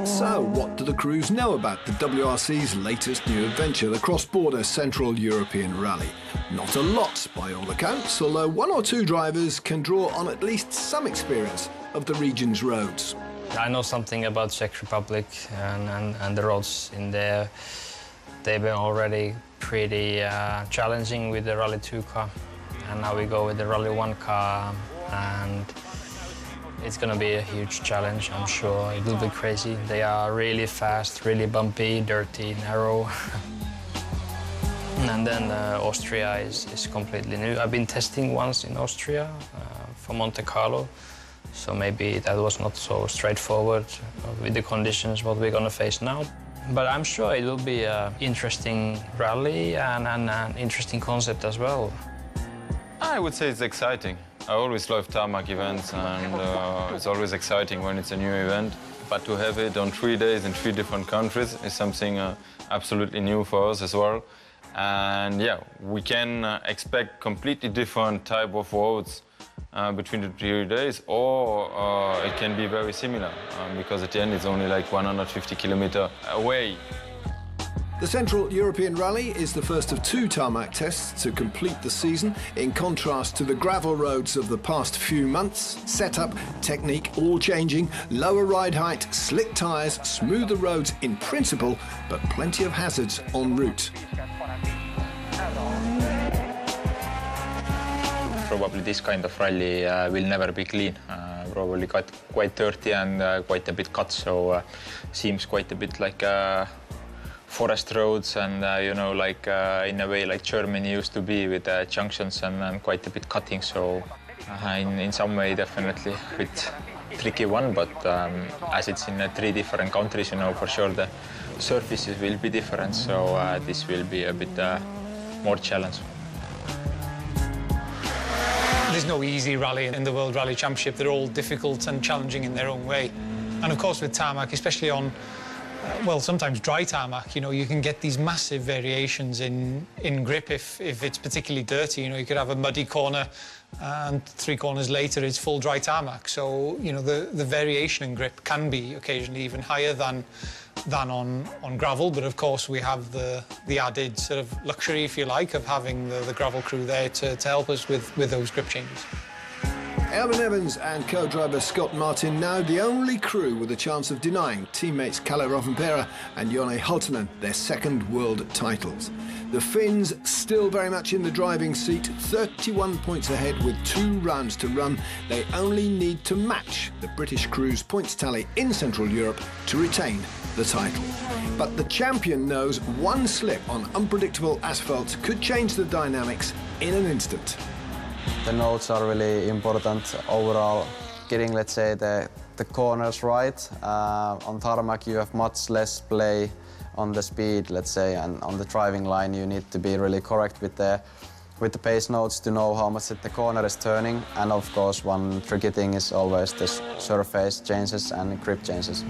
So, what do the crews know about the WRC's latest new adventure, the cross-border Central European Rally? Not a lot, by all accounts, although one or two drivers can draw on at least some experience of the region's roads. I know something about Czech Republic and the roads in there. They've been already pretty challenging with the Rally 2 car. And now we go with the Rally 1 car, and it's going to be a huge challenge, I'm sure. It will be crazy. They are really fast, really bumpy, dirty, narrow. And then Austria is completely new. I've been testing once in Austria for Monte Carlo, so maybe that was not so straightforward with the conditions what we're going to face now. But I'm sure it will be an interesting rally and an interesting concept as well. I would say it's exciting. I always love tarmac events, and it's always exciting when it's a new event. But to have it on 3 days in 3 different countries is something absolutely new for us as well. And yeah, we can expect completely different type of roads between the 3 days, or it can be very similar, because at the end it's only like 150 kilometers away. The Central European Rally is the first of 2 tarmac tests to complete the season, in contrast to the gravel roads of the past few months. Setup, technique, all changing, lower ride height, slick tyres, smoother roads in principle, but plenty of hazards en route. Probably this kind of rally will never be clean. Probably quite dirty and quite a bit cut, so seems quite a bit like forest roads, and you know, like in a way like Germany used to be with junctions and quite a bit cutting. So in some way definitely a bit tricky one, but as it's in 3 different countries, you know, for sure the surfaces will be different, so this will be a bit more challenge. There's no easy rally in the World Rally Championship. They're all difficult and challenging in their own way. And of course with tarmac, especially on well, sometimes dry tarmac, you know, you can get these massive variations in grip if it's particularly dirty. You know, you could have a muddy corner and 3 corners later it's full dry tarmac. So, you know, the variation in grip can be occasionally even higher than on gravel. But of course we have the added sort of luxury, if you like, of having the gravel crew there to help us with those grip changes. Elfyn Evans and co-driver Scott Martin now the only crew with a chance of denying teammates Kalle Rovanperä and Jone Halttunen their 2nd world titles. The Finns still very much in the driving seat, 31 points ahead with 2 rounds to run. They only need to match the British crew's points tally in Central Europe to retain the title. But the champion knows one slip on unpredictable asphalt could change the dynamics in an instant. The notes are really important overall. Getting, let's say, the corners right. On tarmac you have much less play on the speed, let's say, and on the driving line you need to be really correct with the pace notes to know how much the corner is turning. And of course, one tricky thing is always the surface changes and grip changes.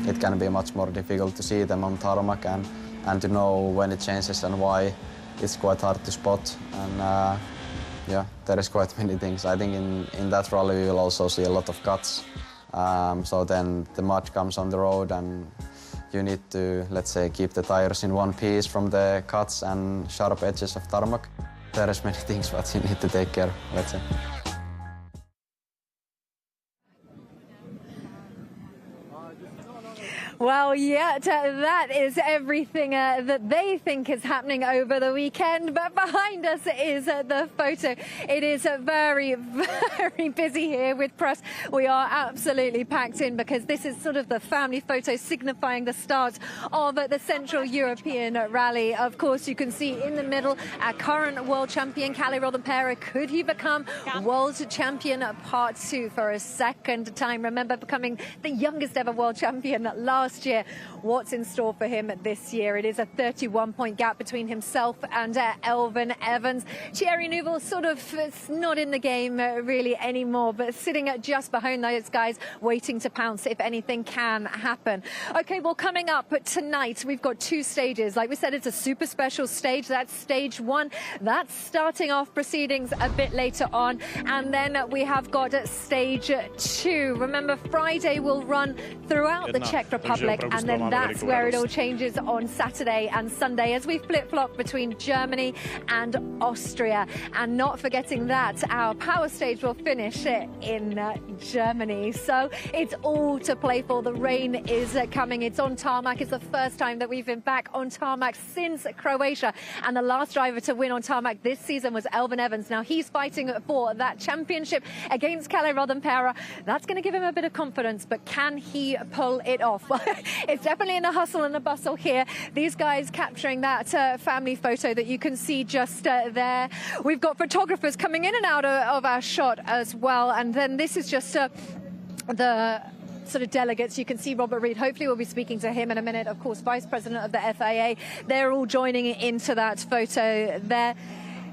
It can be much more difficult to see them on tarmac and to know when it changes and why. It's quite hard to spot. And yeah, there is quite many things. I think in that rally we will also see a lot of cuts. So then the mud comes on the road and you need to, let's say, keep the tires in one piece from the cuts and sharp edges of tarmac. There is many things that you need to take care of, let's say. Well, yeah, that is everything that they think is happening over the weekend. But behind us is the photo. It is very, very busy here with press. We are absolutely packed in because this is sort of the family photo signifying the start of the Central European Rally. Of course, you can see in the middle our current world champion, Kalle Rovanperä. Could he become world champion part 2 for a second time? Remember, becoming the youngest ever world champion last year. What's in store for him this year? It is a 31-point gap between himself and Elfyn Evans. Thierry Neuville sort of not in the game really anymore, but sitting just behind those guys, waiting to pounce if anything can happen. Okay, well, coming up tonight, we've got 2 stages. Like we said, it's a super special stage. That's stage 1. That's starting off proceedings a bit later on. And then we have got stage 2. Remember, Friday will run throughout the Czech Republic. And then that's where it all changes on Saturday and Sunday as we flip-flop between Germany and Austria. And not forgetting that our power stage will finish in Germany. So it's all to play for. The rain is coming. It's on tarmac. It's the first time that we've been back on tarmac since Croatia. And the last driver to win on tarmac this season was Elfyn Evans. Now he's fighting for that championship against Kalle Rovanperä. That's going to give him a bit of confidence, but can he pull it off? It's definitely in a hustle and a bustle here. These guys capturing that family photo that you can see just there. We've got photographers coming in and out of our shot as well. And then this is just the sort of delegates. You can see Robert Reid. Hopefully we'll be speaking to him in a minute. Of course, Vice President of the FIA. They're all joining into that photo there.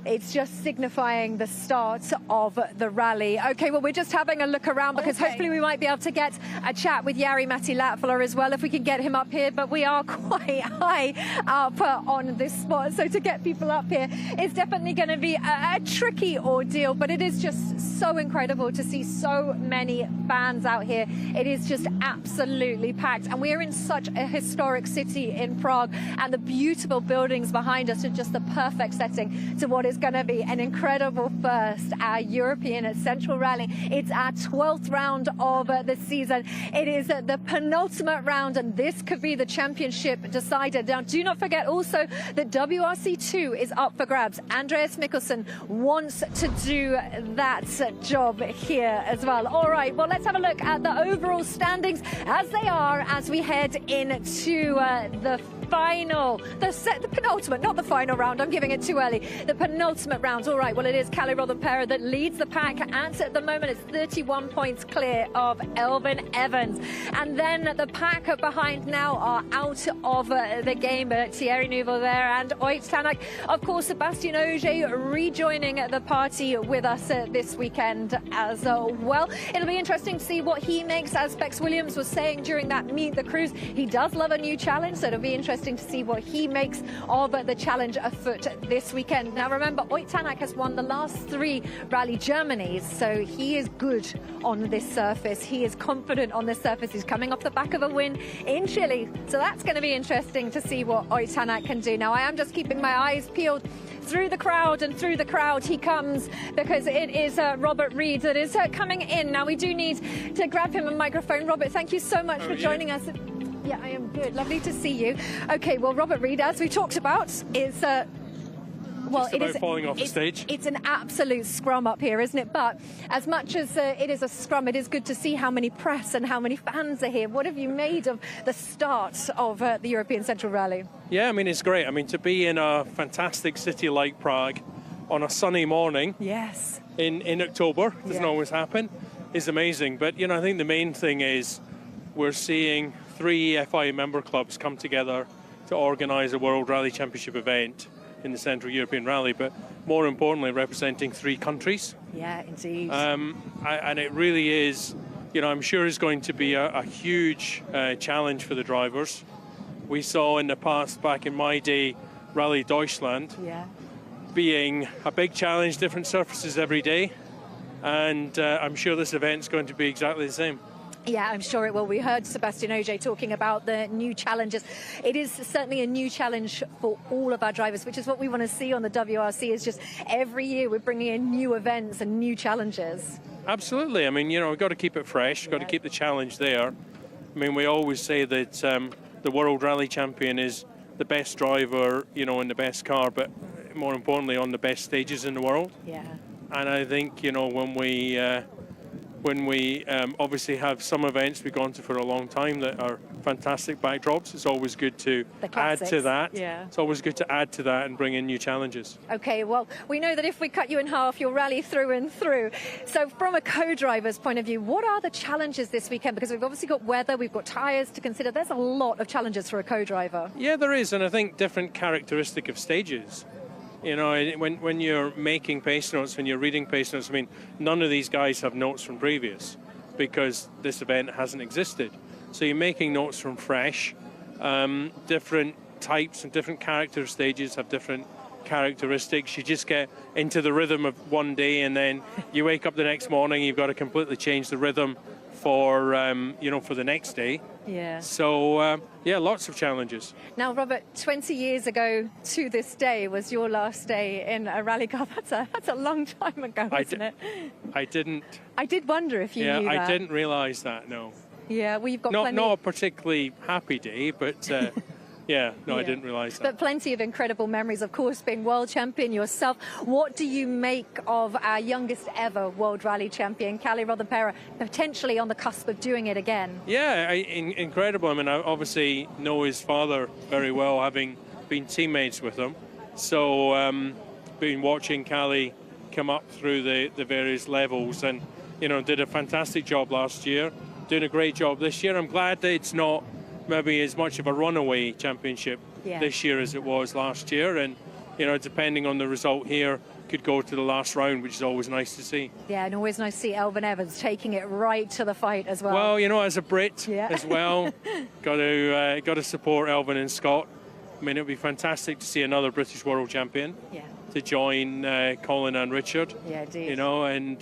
It's just signifying the start of the rally. Okay, well, we're just having a look around because hopefully we might be able to get a chat with Jari-Matti Latvala as well if we can get him up here. But we are quite high up on this spot. So to get people up here, it's definitely going to be a tricky ordeal. But it is just so incredible to see so many fans out here. It is just absolutely packed. And we're in such a historic city in Prague. And the beautiful buildings behind us are just the perfect setting to what is going to be an incredible first, our European Central Rally. It's our 12th round of the season. It is the penultimate round, and this could be the championship decider. Now, do not forget also that WRC2 is up for grabs. Andreas Mikkelsen wants to do that job here as well. All right, well, let's have a look at the overall standings as they are as we head into the final, the penultimate, not the final round. I'm giving it too early. The penultimate round. All right, well, it is Kalle Rovanperä that leads the pack. At the moment, it's 31 points clear of Elfyn Evans. And then the pack behind now are out of the game. But Thierry Neuville there and Ott Tänak. Of course, Sébastien Ogier rejoining the party with us this weekend as well. It'll be interesting to see what he makes. As Bex Williams was saying during that Meet the Cruise, he does love a new challenge, so it'll be interesting to see what he makes of the challenge afoot this weekend. Now remember, Ott Tänak has won the last 3 Rally Germanys, so he is good on this surface. He is confident on this surface. He's coming off the back of a win in Chile, so that's going to be interesting to see what Ott Tänak can do. Now I am just keeping my eyes peeled through the crowd, and through the crowd he comes because it is Robert Reid that is coming in. Now we do need to grab him a microphone. Robert, thank you so much for joining us. Yeah, I am good. Lovely to see you. Okay, well, Robert Reid, as we talked about, is Well, just about falling off the stage. It's an absolute scrum up here, isn't it? But as much as it is a scrum, it is good to see how many press and how many fans are here. What have you made of the start of the European Central Rally? Yeah, I mean, it's great. I mean, to be in a fantastic city like Prague on a sunny morning yes, in October, doesn't always happen, is amazing. But, you know, I think the main thing is we're seeing 3 FIA member clubs come together to organise a World Rally Championship event in the Central European Rally, but more importantly, representing 3 countries. Yeah, indeed. And it really is, you know, I'm sure it's going to be a huge challenge for the drivers. We saw in the past, back in my day, Rally Deutschland being a big challenge, different surfaces every day, and I'm sure this event's going to be exactly the same. Yeah, I'm sure it will. We heard Sebastian Ogier talking about the new challenges. It is certainly a new challenge for all of our drivers, which is what we want to see on the WRC. Is just every year we're bringing in new events and new challenges. Absolutely. I mean, you know, we've got to keep it fresh. We've got to keep the challenge there. I mean, we always say that the World Rally Champion is the best driver, you know, in the best car, but more importantly, on the best stages in the world. Yeah. And I think, you know, when we obviously have some events we've gone to for a long time that are fantastic backdrops, it's always good to add to that. Yeah. It's always good to add to that and bring in new challenges. Okay, well, we know that if we cut you in half, you'll rally through and through. So from a co-driver's point of view, what are the challenges this weekend? Because we've obviously got weather, we've got tyres to consider. There's a lot of challenges for a co-driver. Yeah, there is, and I think different characteristic of stages. You know, when you're making pace notes, when you're reading pace notes, I mean, none of these guys have notes from previous because this event hasn't existed. So you're making notes from fresh. Different types and different character stages have different characteristics. You just get into the rhythm of one day and then you wake up the next morning, you've got to completely change the rhythm for, you know, for the next day. Yeah. So, yeah, lots of challenges. Now, Robert, 20 years ago to this day was your last day in a rally car. That's a long time ago, isn't it? I didn't. I did wonder if you knew that. Yeah, I didn't realise that, no. Yeah, well, you've got not a particularly happy day, but yeah, no, I didn't realise that. But plenty of incredible memories, of course, being world champion yourself. What do you make of our youngest ever World Rally champion, Kalle Rovanperä, potentially on the cusp of doing it again? Yeah, incredible. I mean, I obviously know his father very well, having been teammates with him. So, been watching Kalle come up through the various levels and, you know, did a fantastic job last year, doing a great job this year. I'm glad that it's not maybe as much of a runaway championship this year as it was last year, and you know, depending on the result here, could go to the last round, which is always nice to see. Yeah, and always nice to see Elfyn Evans taking it right to the fight as well. Well, you know, as a Brit as well, got to support Elfyn and Scott. I mean, it would be fantastic to see another British world champion to join Colin and Richard. Yeah, indeed. You know, and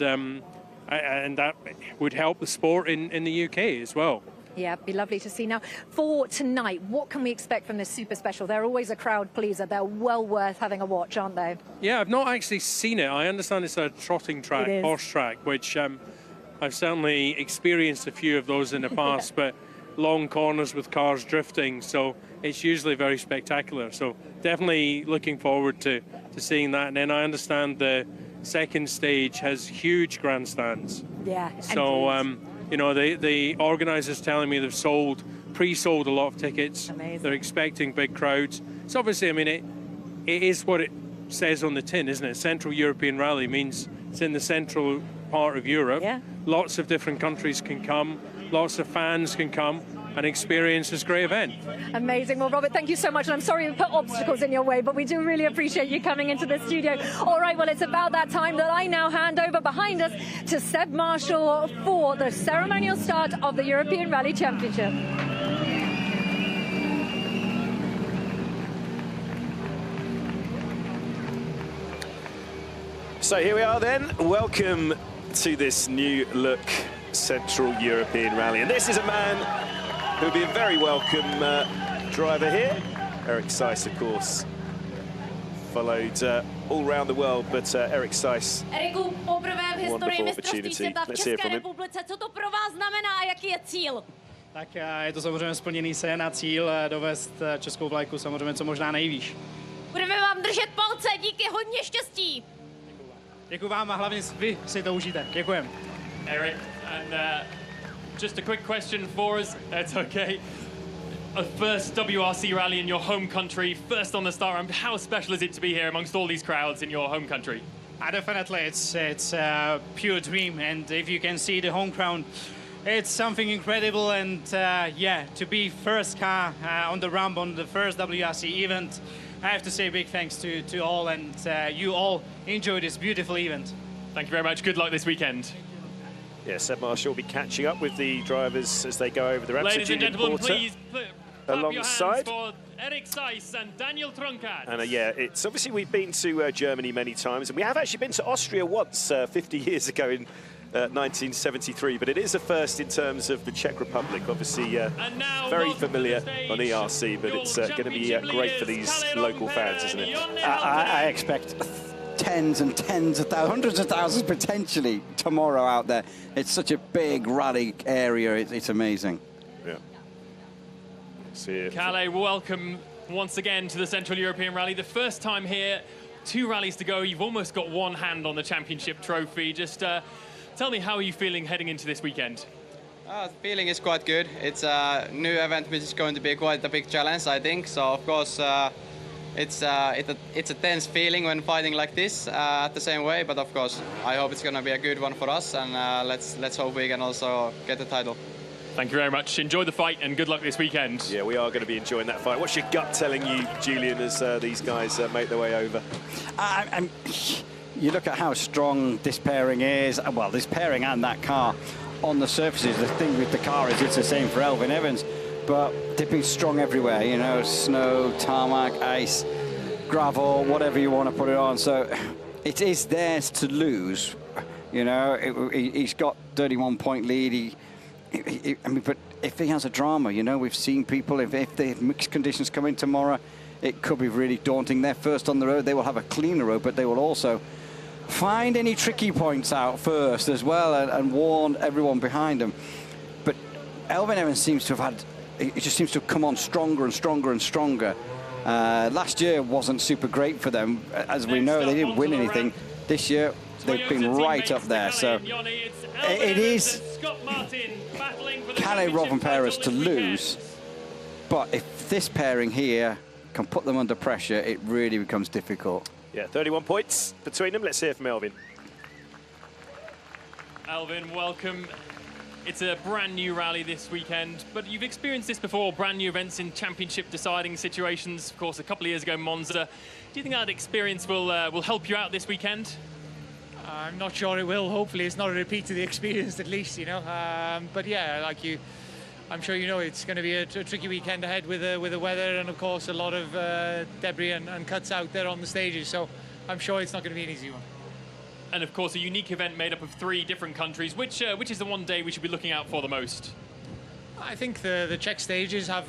that would help the sport in the UK as well. Yeah, it'd be lovely to see. Now, for tonight, what can we expect from this super special? They're always a crowd pleaser. They're well worth having a watch, aren't they? Yeah, I've not actually seen it. I understand it's a trotting track, horse track, which I've certainly experienced a few of those in the past, but long corners with cars drifting, so it's usually very spectacular. So definitely looking forward to seeing that. And then I understand the second stage has huge grandstands. Yeah. So, you know, the organisers telling me they've pre-sold a lot of tickets. Amazing. They're expecting big crowds. So obviously, I mean, it is what it says on the tin, isn't it? Central European Rally means it's in the central part of Europe. Yeah. Lots of different countries can come. Lots of fans can come and experience this great event. Amazing. Well, Robert, thank you so much. And I'm sorry we put obstacles in your way, but we do really appreciate you coming into the studio. All right, well, it's about that time that I now hand over behind us to Seb Marshall for the ceremonial start of the European Rally Championship. So here we are then. Welcome to this new look Central European Rally. And this is a man who'll be a very welcome driver here. Eric Seiss, of course, followed all around the world, but Eric Seiss, Eriku, poprvé v historii mistrovství světa v České republice. Co to pro vás znamená a jaký je cíl? Tak je to samozřejmě splněný sen a cíl dovést českou vlajku samozřejmě co možná nejvýš. Budeme vám držet palce, díky, hodně štěstí. Děkuji vám a hlavně vy si to užijte. Děkujem. Eric, and just a quick question for us. It's okay. A first WRC rally in your home country, first on the start ramp. How special is it to be here amongst all these crowds in your home country? Definitely, it's a pure dream, and if you can see the home crowd, it's something incredible. And yeah, to be first car on the ramp on the first WRC event, I have to say big thanks to all, and you all enjoy this beautiful event. Thank you very much. Good luck this weekend. Yeah, Seb Marshall will be catching up with the drivers as they go over the ramp. Ladies and gentlemen, please alongside for Eric Seiss and Daniel Trunkard. And yeah, it's obviously we've been to Germany many times, and we have actually been to Austria once 50 years ago in 1973, but it is a first in terms of the Czech Republic. Obviously very familiar on ERC, but it's going to be great for these local fans, isn't it? I expect tens and tens of thousands, hundreds of thousands potentially tomorrow out there. It's such a big rally area, it's amazing. Yeah. See it. Kalle, welcome once again to the Central European Rally. The first time here, 2 rallies to go. You've almost got one hand on the championship trophy. Just tell me, how are you feeling heading into this weekend? The feeling is quite good. It's a new event which is going to be quite a big challenge, I think. So of course it's a tense feeling when fighting like this at the same way. But of course I hope it's going to be a good one for us, and let's hope we can also get the title. Thank you very much. Enjoy the fight and good luck this weekend. Yeah, we are going to be enjoying that fight. What's your gut telling you, Julian, as these guys make their way over? You look at how strong this pairing is. Well, this pairing and that car on the surfaces. The thing with the car is it's the same for Elfyn Evans, but they've been strong everywhere. You know, snow, tarmac, ice, gravel, whatever you want to put it on. So it is theirs to lose. You know, he's got 31-point lead. I mean, but if he has a drama, you know, we've seen people, if the mixed conditions come in tomorrow, it could be really daunting. They're first on the road. They will have a cleaner road, but they will also find any tricky points out first as well, and warn everyone behind them. But Elfyn Evans seems to have had, it just seems to have come on stronger and stronger and stronger. Last year wasn't super great for them. As we know, they didn't win anything. This year, they've been right up there. So it is Kalle Rovanperä to lose, but if this pairing here can put them under pressure, it really becomes difficult. Yeah, 31 points between them. Let's hear from Elfyn. Elfyn, welcome. It's a brand new rally this weekend, but you've experienced this before, brand new events in championship deciding situations. Of course, a couple of years ago, Monza. Do you think that experience will help you out this weekend? I'm not sure it will. Hopefully it's not a repeat of the experience, at least, you know. But yeah, like you, I'm sure you know it's going to be a tricky weekend ahead with the weather, and of course a lot of debris and cuts out there on the stages. So I'm sure it's not going to be an easy one. And of course a unique event made up of 3 different countries. Which is the one day we should be looking out for the most? I think the Czech stages have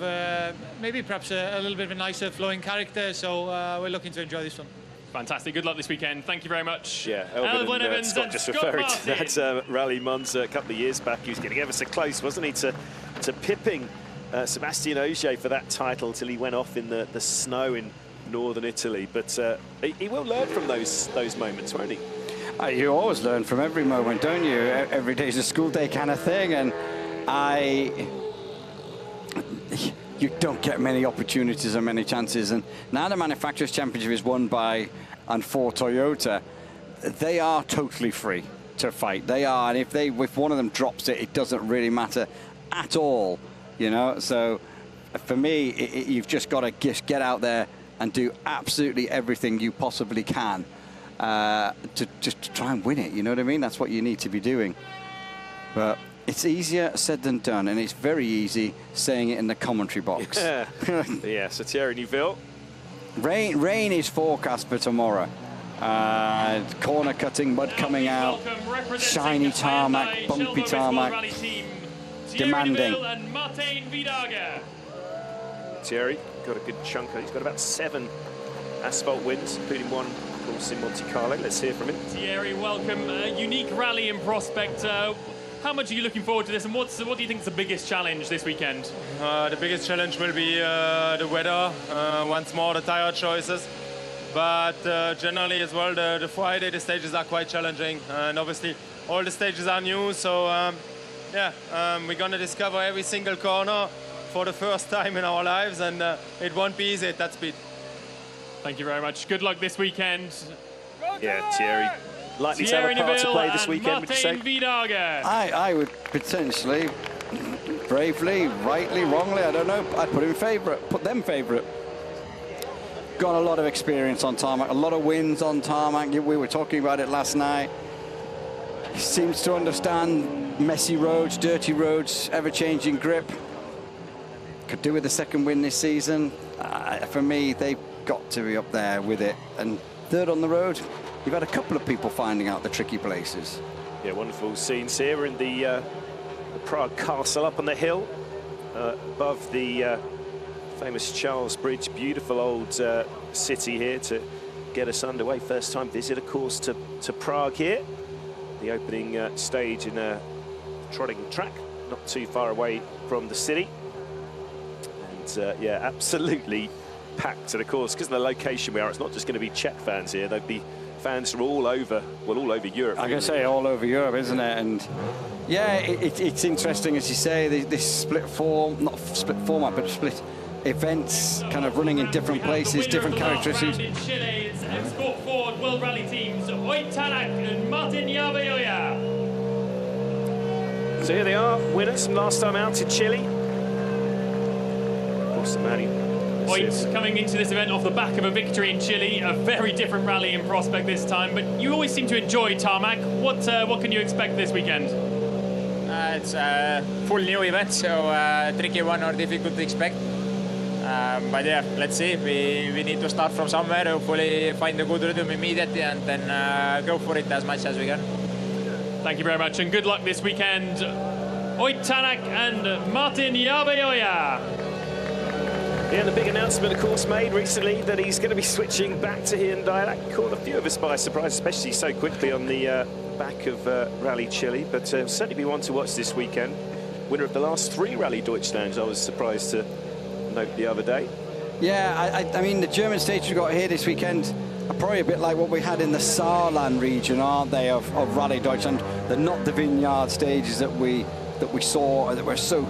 maybe perhaps a little bit of a nicer flowing character. So we're looking to enjoy this one. Fantastic. Good luck this weekend. Thank you very much. Yeah, Elfyn Evans Scott and just Scott referring Martin. to that Rally Monza a couple of years back. He was getting ever so close, wasn't he, to pipping Sebastian Ogier for that title till he went off in the snow in northern Italy. But he will learn from those moments, won't he? You always learn from every moment, don't you? Every day is a school day kind of thing, and you don't get many opportunities and many chances. And now the Manufacturers' Championship is won by and for Toyota. They are totally free to fight. They are, and if one of them drops it, it doesn't really matter at all, you know. So for me, you've just got to get out there and do absolutely everything you possibly can to try and win it. You know what I mean? That's what you need to be doing. But it's easier said than done, and it's very easy saying it in the commentary box. Yeah, so Thierry Neuville. Rain is forecast for tomorrow. Corner cutting, mud coming out, shiny tarmac, bumpy tarmac, demanding. Thierry got a good chunk. He's got about 7 asphalt wins, including one course in Monte Carlo. Let's hear from him. Thierry, welcome. Unique rally in prospect. How much are you looking forward to this, and what do you think is the biggest challenge this weekend? The biggest challenge will be the weather, once more the tire choices. But generally as well, the Friday, the stages are quite challenging. And obviously, all the stages are new. So, we're going to discover every single corner for the first time in our lives. And it won't be easy at that speed. Thank you very much. Good luck this weekend. Yeah, Thierry likely to have a part to play this weekend, would you say? I would potentially, bravely, rightly, wrongly, I don't know, I'd put him favourite, put them favourite. Got a lot of experience on tarmac, a lot of wins on tarmac. We were talking about it last night. He seems to understand messy roads, dirty roads, ever-changing grip. Could do with a second win this season. For me, they've got to be up there with it. And third on the road, you've had a couple of people finding out the tricky places. Yeah, wonderful scenes here. We're in the Prague Castle up on the hill above the famous Charles Bridge. Beautiful old city here to get us underway. First time visit, of course, to Prague here. The opening stage in a trotting track, not too far away from the city. And yeah, absolutely packed to the course. Because of the location we are, it's not just going to be Czech fans here. There'd be fans from all over, well, all over Europe. I'm going to say all over Europe, isn't it? And yeah, it's interesting, as you say, this split form, not split format, but split events, kind of running in different places, different characteristics. In Chile, it's M Sport Ford World Rally teams, Ott Tänak and Martin Järveoja. So here they are, winners from last time out in Chile. Of course, the man Ott coming into this event off the back of a victory in Chile, a very different rally in prospect this time, but you always seem to enjoy tarmac. What can you expect this weekend? It's a full new event, so tricky one or difficult to expect. But yeah, let's see. We need to start from somewhere, hopefully find a good rhythm immediately and then go for it as much as we can. Thank you very much and good luck this weekend. Ott Tänak and Martin Järveoja. Yeah, and the big announcement, of course, made recently that he's going to be switching back to Hyundai. That caught a few of us by surprise, especially so quickly on the back of Rally Chile. But certainly be one to watch this weekend. Winner of the last 3 Rally Deutschlands, I was surprised to note the other day. Yeah, I mean, the German stages we've got here this weekend are probably a bit like what we had in the Saarland region, aren't they, of Rally Deutschland? They're not the vineyard stages that we saw, that were so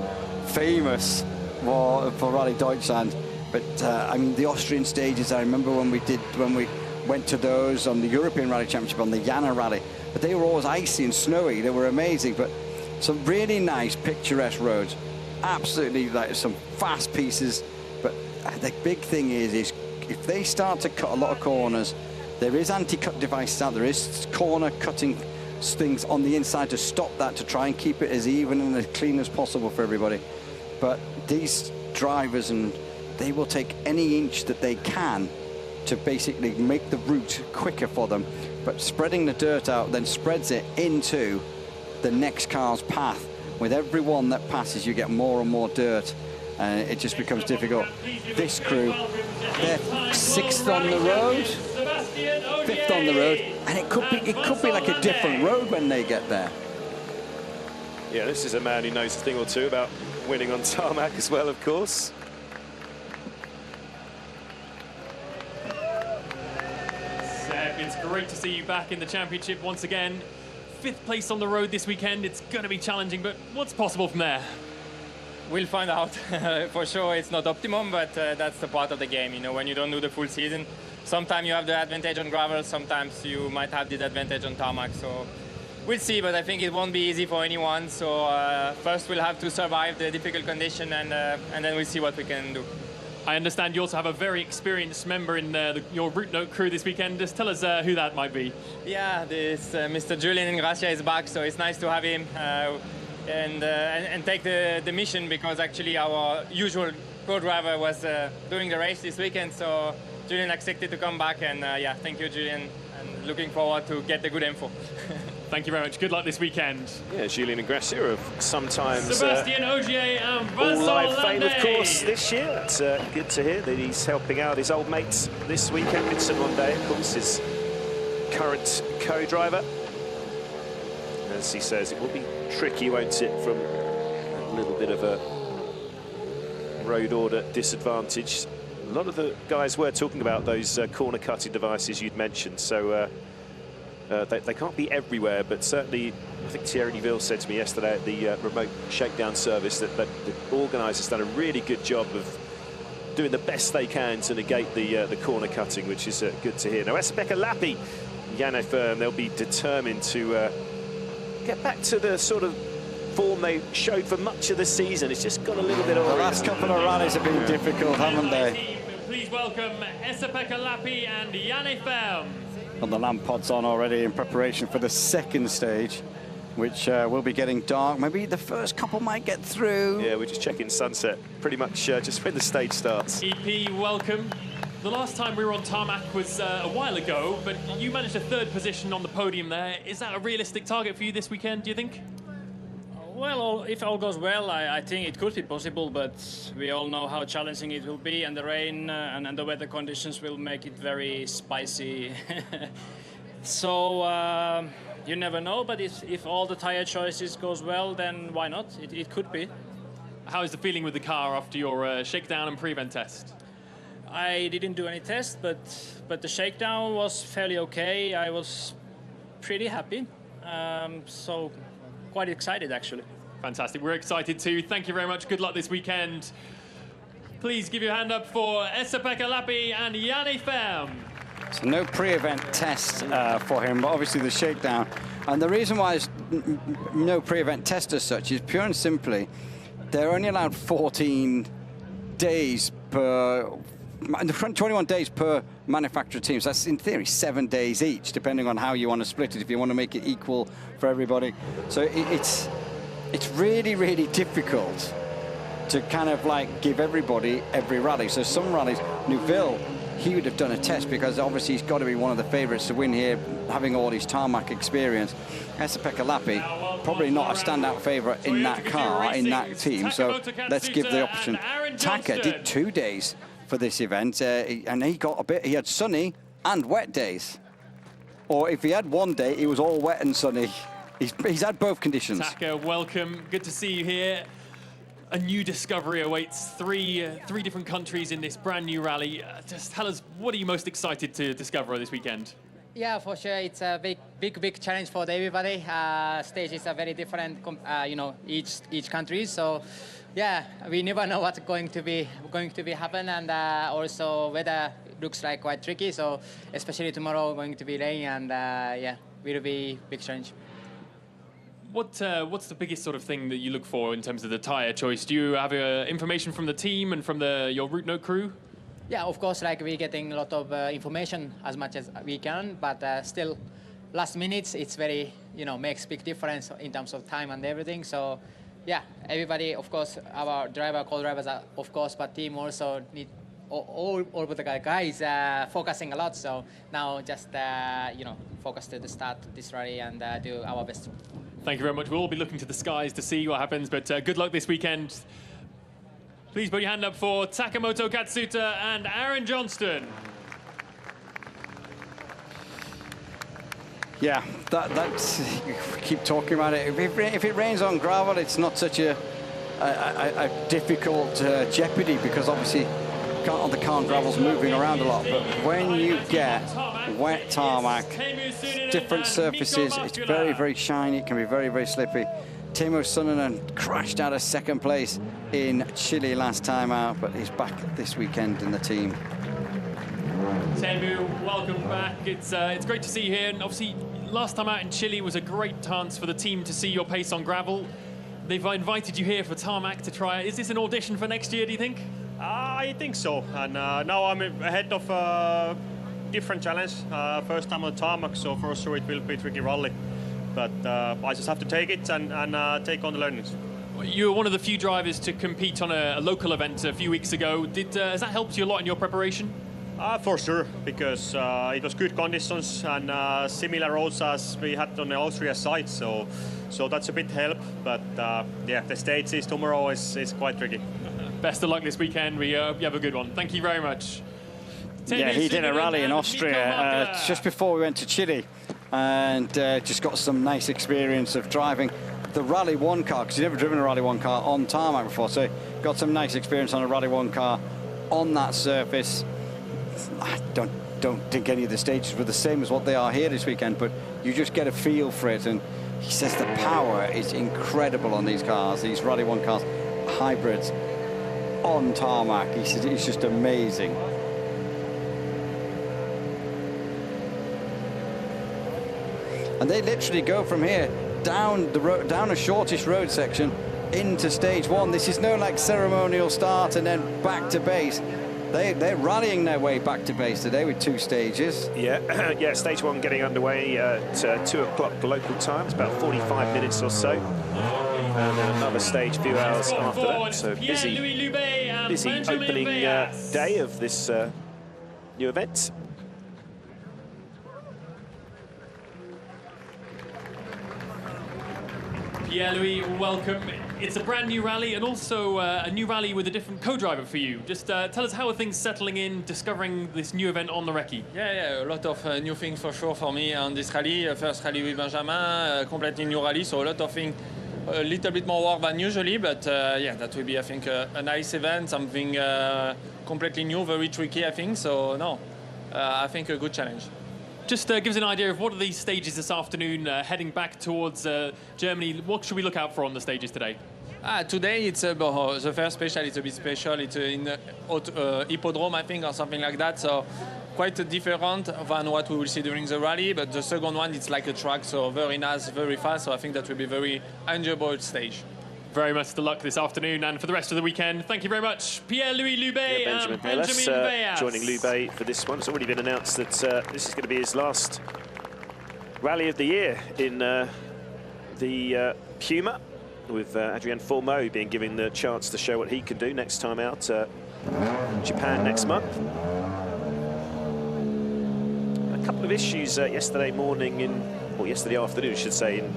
famous for Rally Deutschland. But I mean, the Austrian stages, I remember when we went to those on the European Rally Championship on the Jana Rally, but they were always icy and snowy. They were amazing, but some really nice picturesque roads, absolutely like some fast pieces. But the big thing is if they start to cut a lot of corners, there is anti-cut devices out there, is corner cutting things on the inside to stop that, to try and keep it as even and as clean as possible for everybody. But these drivers, and they will take any inch that they can to basically make the route quicker for them. But spreading the dirt out then spreads it into the next car's path. With every one that passes, you get more and more dirt, and it just becomes difficult. This crew, they're 6th on the road, 5th on the road, and it could be like a different road when they get there. Yeah, this is a man who knows a thing or two about winning on tarmac as well, of course. Seb, it's great to see you back in the championship once again. 5th place on the road this weekend. It's going to be challenging, but what's possible from there? We'll find out. For sure, it's not optimum, but that's the part of the game. You know, when you don't do the full season, sometimes you have the advantage on gravel, sometimes you might have the advantage on tarmac. So we'll see, but I think it won't be easy for anyone. So first we'll have to survive the difficult condition, and then we'll see what we can do. I understand you also have a very experienced member in your Route Note crew this weekend. Just tell us who that might be. Yeah, this Mr. Julian Ingracia is back, so it's nice to have him and take the mission, because actually our usual co-driver was doing the race this weekend. So Julian accepted to come back, and yeah, thank you, Julian, and looking forward to get the good info. Thank you very much. Good luck this weekend. Yeah, Julian Ingracia of sometimes Sébastien Ogier and Vincent all live fame, of Landais. course, this year. That's good to hear that he's helping out his old mates this weekend. Vincent Landais, of course, his current co-driver. As he says, it will be tricky, won't it, from a little bit of a road order disadvantage A lot of the guys were talking about those corner cutting devices you'd mentioned, so they can't be everywhere, but certainly I think Thierry Neuville said to me yesterday at the remote shakedown service that the organisers done a really good job of doing the best they can to negate the corner cutting, which is good to hear. Now, Esa-Pekka Lappi, Janne Firm, they'll be determined to get back to the sort of form they showed for much of the season. It's just got a little bit of... The last couple of rallies have been difficult, haven't they? Please welcome Esa-Pekka Lappi and Janne Firm. And the lamp pod's on already in preparation for the second stage, which will be getting dark. Maybe the first couple might get through. Yeah, we're just checking sunset pretty much just when the stage starts. EP, welcome. The last time we were on tarmac was a while ago, but you managed a third position on the podium there. Is that a realistic target for you this weekend, do you think? Well, if all goes well, I think it could be possible, but we all know how challenging it will be, and the rain and the weather conditions will make it very spicy. So you never know, but if all the tire choices goes well, then why not? It could be. How is the feeling with the car after your shakedown and pre-event test? I didn't do any tests, but the shakedown was fairly okay. I was pretty happy, so quite excited actually. Fantastic, we're excited too. Thank you very much, good luck this weekend. Please give your hand up for Esa-Pekka Lappi and Janne Firm. So no pre-event test for him, but obviously the shakedown. And the reason why there's no pre-event test as such is pure and simply, they're only allowed 14 days per, 21 days per manufacturer team. So that's in theory 7 days each, depending on how you want to split it, if you want to make it equal for everybody. So it's really, really difficult to kind of like give everybody every rally. So some rallies, Neuville, he would have done a test because obviously he's got to be one of the favourites to win here, having all his tarmac experience. Esa-Pekka Lappi, probably not a standout favourite in that car, in that team. So let's give the option. Taka did 2 days for this event, and he got a bit. He had sunny and wet days, or if he had one day, it was all wet and sunny. He's had both conditions. Taka, welcome. Good to see you here. A new discovery awaits three different countries in this brand new rally. Just tell us, what are you most excited to discover this weekend? Yeah, for sure, it's a big challenge for everybody. Stages are very different, you know, each country. So, yeah, we never know what's going to be happen, and also weather looks like quite tricky. So, especially tomorrow, going to be rain, and yeah, will be big challenge. What's the biggest sort of thing that you look for in terms of the tyre choice? Do you have information from the team and from your Route Note crew? Yeah, of course, like we're getting a lot of information as much as we can, but still, last minutes, it's very, you know, makes big difference in terms of time and everything. So, yeah, everybody, of course, our co-drivers, are, of course, but team also need all of the guys focusing a lot. So now just, you know, focus to the start this rally and do our best. Thank you very much. We'll all be looking to the skies to see what happens, but good luck this weekend. Please put your hand up for Takamoto Katsuta and Aaron Johnston. Yeah, that's keep talking about it. If it rains on gravel, it's not such a difficult jeopardy, because obviously the car and gravel's moving around a lot. But when you get wet tarmac, different surfaces, it's very, very shiny. It can be very, very slippy. Teemu Suninen crashed out of second place in Chile last time out, but he's back this weekend in the team. Teemu, welcome back. It's great to see you here. And obviously, last time out in Chile was a great chance for the team to see your pace on gravel. They've invited you here for tarmac to try. Is this an audition for next year, do you think? I think so. And now I'm ahead of a different challenge. First time on tarmac, so for sure it will be a tricky rally. But I just have to take it and take on the learnings. You were one of the few drivers to compete on a local event a few weeks ago. Has that helped you a lot in your preparation? For sure, because it was good conditions and similar roads as we had on the Austria side, so that's a bit help. But yeah, the stages tomorrow is quite tricky. Best of luck this weekend. We have a good one. Thank you very much. Yeah, he did a rally in Austria just before we went to Chile, and just got some nice experience of driving the Rally 1 car, because he'd never driven a Rally 1 car on tarmac before, so got some nice experience on a Rally 1 car on that surface. I don't think any of the stages were the same as what they are here this weekend, but you just get a feel for it. And he says the power is incredible on these cars, these Rally 1 cars, hybrids on tarmac. He says it's just amazing. And they literally go from here down the road, down a shortish road section into stage 1. This is no like ceremonial start and then back to base. They're rallying their way back to base today with 2 stages. Yeah, yeah. Stage 1 getting underway at 2 o'clock local time. It's about 45 minutes or so, and then another stage a few hours after that. So busy opening day of this new event. Pierre-Louis, welcome. It's a brand new rally and also a new rally with a different co-driver for you. Just tell us, how are things settling in, discovering this new event on the recce? Yeah, a lot of new things for sure for me on this rally. First rally with Benjamin, completely new rally, so a lot of things, a little bit more work than usually, but yeah, that will be, I think, a nice event, something completely new, very tricky, I think, so no, I think a good challenge. Just give us an idea of what are these stages this afternoon, heading back towards Germany. What should we look out for on the stages today? Today it's the first special. It's a bit special. It's in Hippodrome, I think, or something like that. So quite different than what we will see during the rally. But the second one, it's like a track, so very nice, very fast. So I think that will be very enjoyable stage. Very much the luck this afternoon and for the rest of the weekend. Thank you very much, Pierre-Louis Loubet and Benjamin Veas. Joining Loubet for this one. It's already been announced that this is going to be his last rally of the year in the Puma, with Adrien Fourmeau being given the chance to show what he can do next time out, Japan next month. A couple of issues yesterday afternoon, I should say, in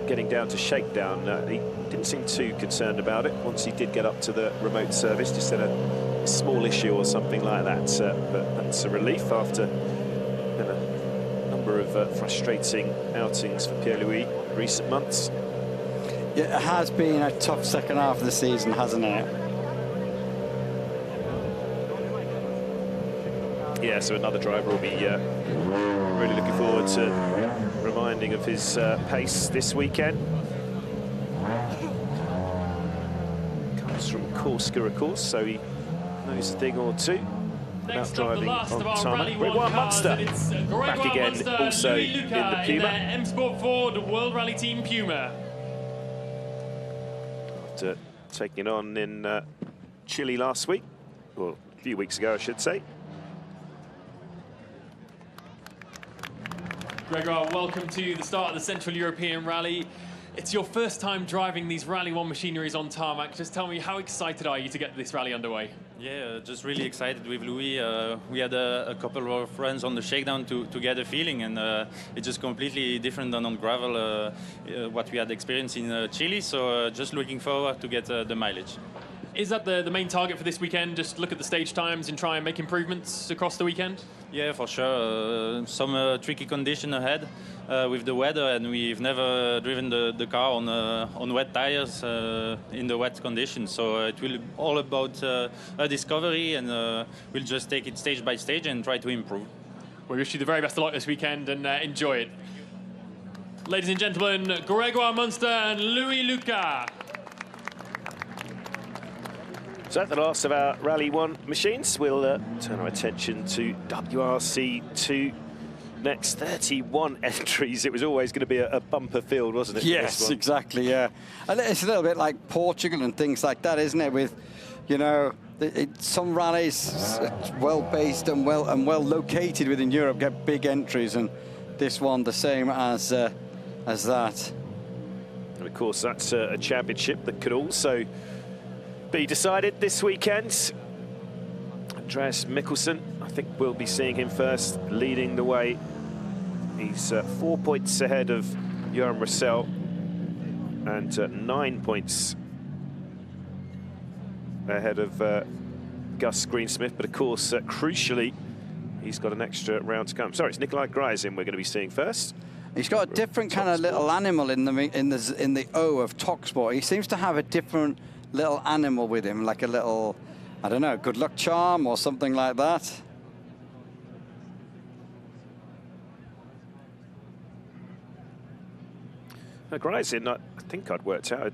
getting down to shakedown. He didn't seem too concerned about it once he did get up to the remote service, just had a small issue or something like that, but that's a relief after a number of frustrating outings for Pierre-Louis in recent months. Yeah, it has been a tough second half of the season, hasn't it? Yeah, so another driver will be really looking forward to reminding of his pace this weekend. Comes from Corsica, of course, so he knows a thing or two about driving on tarmac. Gregoire Munster back again, also in the Puma. M Sport Ford World Rally Team Puma. After taking it on in Chile last week, or a few weeks ago, I should say. Gregoire, welcome to the start of the Central European Rally. It's your first time driving these Rally 1 machineries on tarmac. Just tell me, how excited are you to get this rally underway? Yeah, just really excited with Louis. We had a couple of runs on the shakedown to get a feeling, and it's just completely different than on gravel, what we had experienced in Chile. So just looking forward to get the mileage. Is that the main target for this weekend? Just look at the stage times and try and make improvements across the weekend? Yeah, for sure. Some tricky condition ahead with the weather, and we've never driven the car on wet tires in the wet conditions. So it will be all about a discovery, and we'll just take it stage by stage and try to improve. We wish you the very best of luck this weekend, and enjoy it. Ladies and gentlemen, Gregoire Munster and Louis Lucas. So the last of our Rally 1 machines. We'll turn our attention to WRC2 next. 31 entries. It was always going to be a bumper field, wasn't it? Yes, exactly, yeah. And it's a little bit like Portugal and things like that, isn't it? With, you know, some rallies well-based and well located within Europe get big entries, and this one the same as that. And of course, that's a championship that could also be decided this weekend. Andreas Mikkelsen, I think we'll be seeing him first, leading the way. He's 4 points ahead of Johan Russell and 9 points ahead of Gus Greensmith. But of course, crucially, he's got an extra round to come. Sorry, it's Nikolai Gryzin we're going to be seeing first. He's got a different kind of little animal in the O of Toksport. He seems to have a different little animal with him, like a little I don't know, good luck charm or something like that. Gryazin, I think I'd worked out.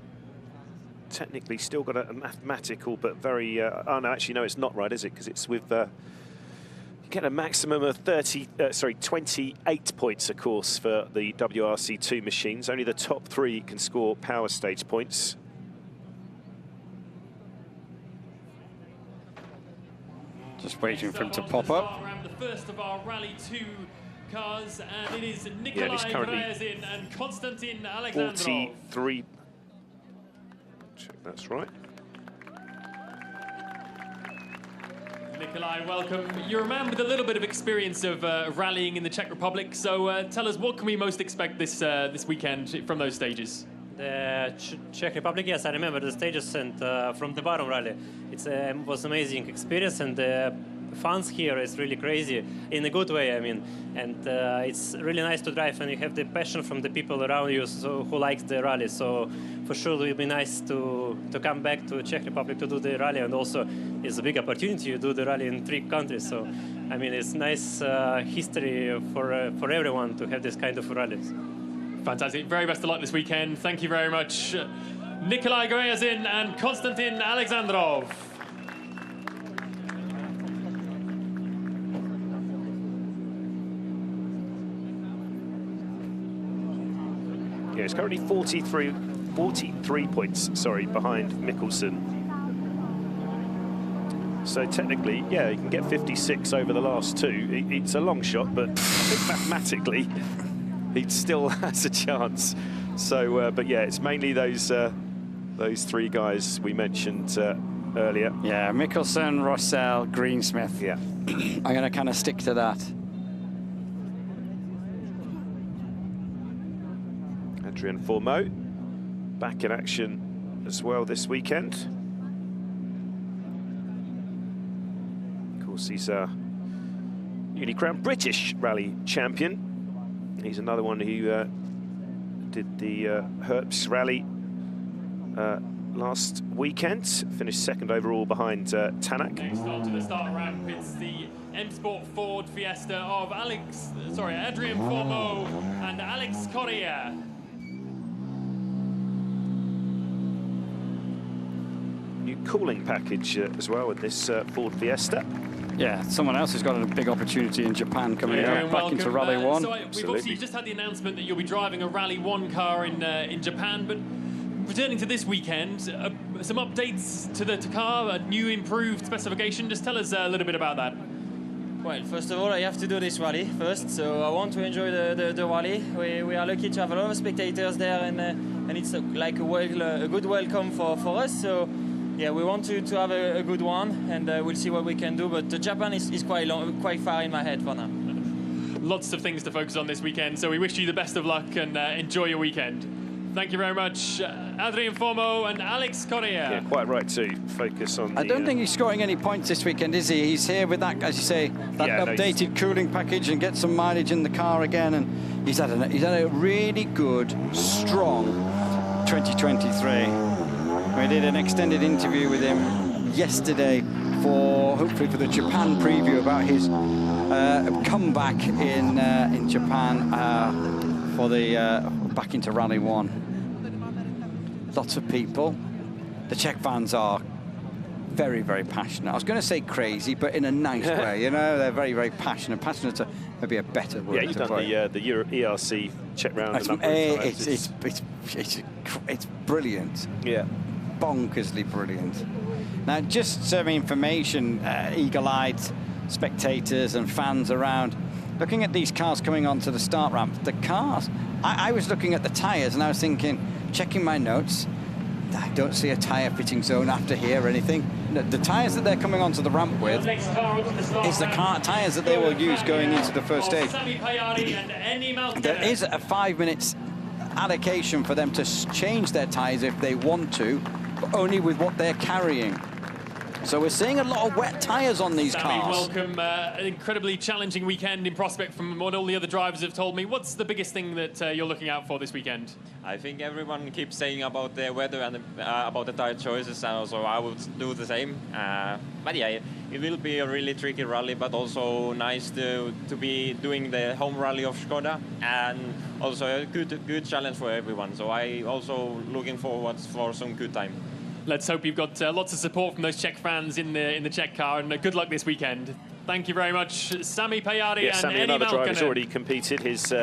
Technically, still got a mathematical, but very. Oh no, actually, no, it's not right, is it? Because it's with. You get a maximum of 28 points, of course, for the WRC2 machines. Only the top 3 can score power stage points. Just waiting for him to pop up. The first of our Rally 2 cars, and it is Nikolai Gryazin and Konstantin Alexandrov. 43. Check that's right. Nikolai, welcome. You're a man with a little bit of experience of rallying in the Czech Republic, so tell us, what can we most expect this weekend from those stages? The Czech Republic, yes, I remember the stages, and from the bottom rally, it was amazing experience, and the fans here is really crazy in a good way. I mean, and it's really nice to drive, and you have the passion from the people around you, so who likes the rally. So for sure, it will be nice to come back to Czech Republic to do the rally, and also it's a big opportunity to do the rally in 3 countries. So I mean, it's nice history for everyone to have this kind of rallies. Fantastic. Very best of luck this weekend. Thank you very much. Nikolai Gryazin and Konstantin Alexandrov. Yeah, it's currently 43 points, behind Mikkelsen. So technically, yeah, you can get 56 over the last 2. It's a long shot, but I think mathematically, he still has a chance. So, but yeah, it's mainly those 3 guys we mentioned earlier. Yeah, Mikkelsen, Rossell, Greensmith. Yeah. I'm going to kind of stick to that. Adrien Fourmeau back in action as well this weekend. Of course, he's a newly crowned British rally champion. He's another one who did the Herps rally last weekend, finished 2nd overall behind Tanak. Next on to the start ramp, it's the M Sport Ford Fiesta of Adrien Fourmeau and Alex Correa. New cooling package as well with this Ford Fiesta. Yeah, someone else has got a big opportunity in Japan coming up, back into Rally 1. So we've obviously just had the announcement that you'll be driving a Rally 1 car in Japan, but returning to this weekend, some updates to the car, a new improved specification. Just tell us a little bit about that. Well, first of all, I have to do this rally first, so I want to enjoy the rally. We are lucky to have a lot of spectators there, and it's like a good welcome for us. So yeah, we want to have a good one, and we'll see what we can do. But Japan is quite far in my head for now. Lots of things to focus on this weekend, so we wish you the best of luck and enjoy your weekend. Thank you very much, Adrien Fourmeau and Alex Correa. Yeah, quite right to focus on. I don't think he's scoring any points this weekend, is he? He's here with that, as you say, that updated cooling package and get some mileage in the car again. And he's had a really good, strong 2023. We did an extended interview with him yesterday hopefully for the Japan preview about his comeback in Japan for the back into Rally 1. Lots of people. The Czech fans are very, very passionate. I was going to say crazy, but in a nice way. You know, they're very, very passionate. Passionate to maybe a better word. Yeah, you've done the Euro ERC Czech round a number of times. It's brilliant. Yeah. Bonkersly brilliant. Now, just some information, eagle-eyed spectators and fans around, looking at these cars coming onto the start ramp. The cars, I was looking at the tyres and I was thinking, checking my notes, I don't see a tyre fitting zone after here or anything. The tyres that they're coming onto the ramp with is the car tyres that they will use going into the first stage. There is a 5 minutes allocation for them to change their tyres if they want to, but only with what they're carrying. So we're seeing a lot of wet tyres on these Sammy, cars. welcome. An incredibly challenging weekend in prospect from what all the other drivers have told me. What's the biggest thing that you're looking out for this weekend? I think everyone keeps saying about the weather and about the tire choices, so I would do the same. But yeah, it will be a really tricky rally, but also nice to be doing the home rally of Skoda, and also a good challenge for everyone. So I also looking forward for some good time. Let's hope you've got lots of support from those Czech fans in the Czech car, and good luck this weekend. Thank you very much, Sami Pajari and Sami, Eddie another driver, has Malkkanen. already competed his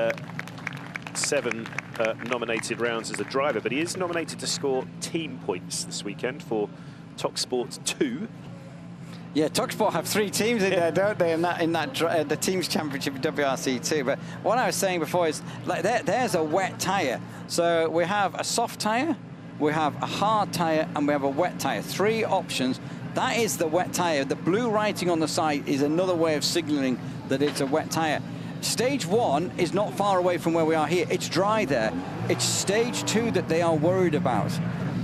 7 nominated rounds as a driver, but he is nominated to score team points this weekend for TalkSport 2. Yeah, TalkSport have 3 teams in there, don't they? In that the teams championship WRC2. But what I was saying before is, like, there's a wet tyre. So we have a soft tyre, we have a hard tyre, and we have a wet tyre. 3 options. That is the wet tyre. The blue writing on the side is another way of signalling that it's a wet tyre. Stage 1 is not far away from where we are here. It's dry there. It's stage 2 that they are worried about.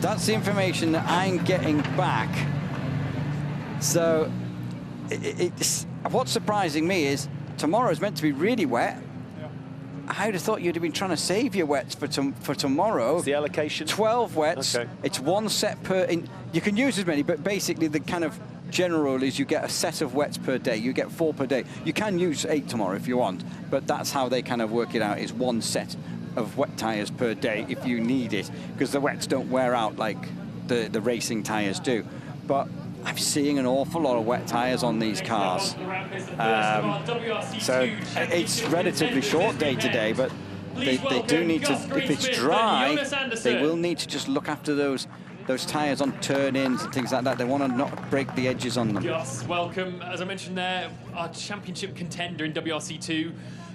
That's the information that I'm getting back. So what's surprising me is tomorrow is meant to be really wet. I would have thought you'd have been trying to save your wets for tomorrow. What's the allocation? 12 wets. Okay. It's 1 set per... You can use as many, but basically the kind of general rule is you get a set of wets per day. You get 4 per day. You can use 8 tomorrow if you want, but that's how they kind of work it out, is 1 set of wet tyres per day if you need it, because the wets don't wear out like the racing tyres do. But I'm seeing an awful lot of wet tyres on these cars. So it's relatively short day today, but they do need to, if it's dry, they will need to just look after those tyres on turn-ins and things like that. They want to not break the edges on them. Gus, welcome. As I mentioned there, our championship contender in WRC2.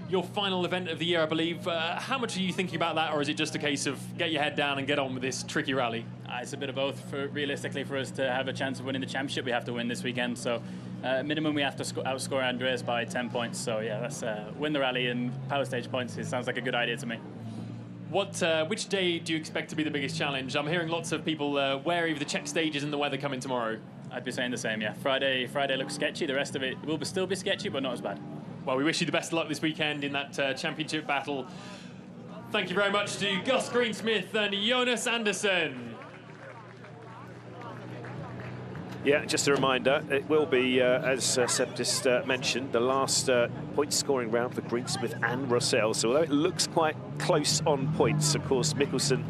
Your final event of the year, I believe. How much are you thinking about that, or is it just a case of get your head down and get on with this tricky rally? It's a bit of both. Realistically, for us to have a chance of winning the championship, we have to win this weekend. So, minimum, we have to outscore Andreas by 10 points. So, yeah, let's win the rally and power stage points. It sounds like a good idea to me. Which day do you expect to be the biggest challenge? I'm hearing lots of people wary of the Czech stages and the weather coming tomorrow. I'd be saying the same, yeah. Friday looks sketchy. The rest of it will still be sketchy, but not as bad. Well, we wish you the best of luck this weekend in that championship battle. Thank you very much to Gus Greensmith and Jonas Andersen. Yeah, just a reminder, it will be, as Seb just mentioned, the last point-scoring round for Greensmith and Rossell. So although it looks quite close on points, of course, Mikkelsen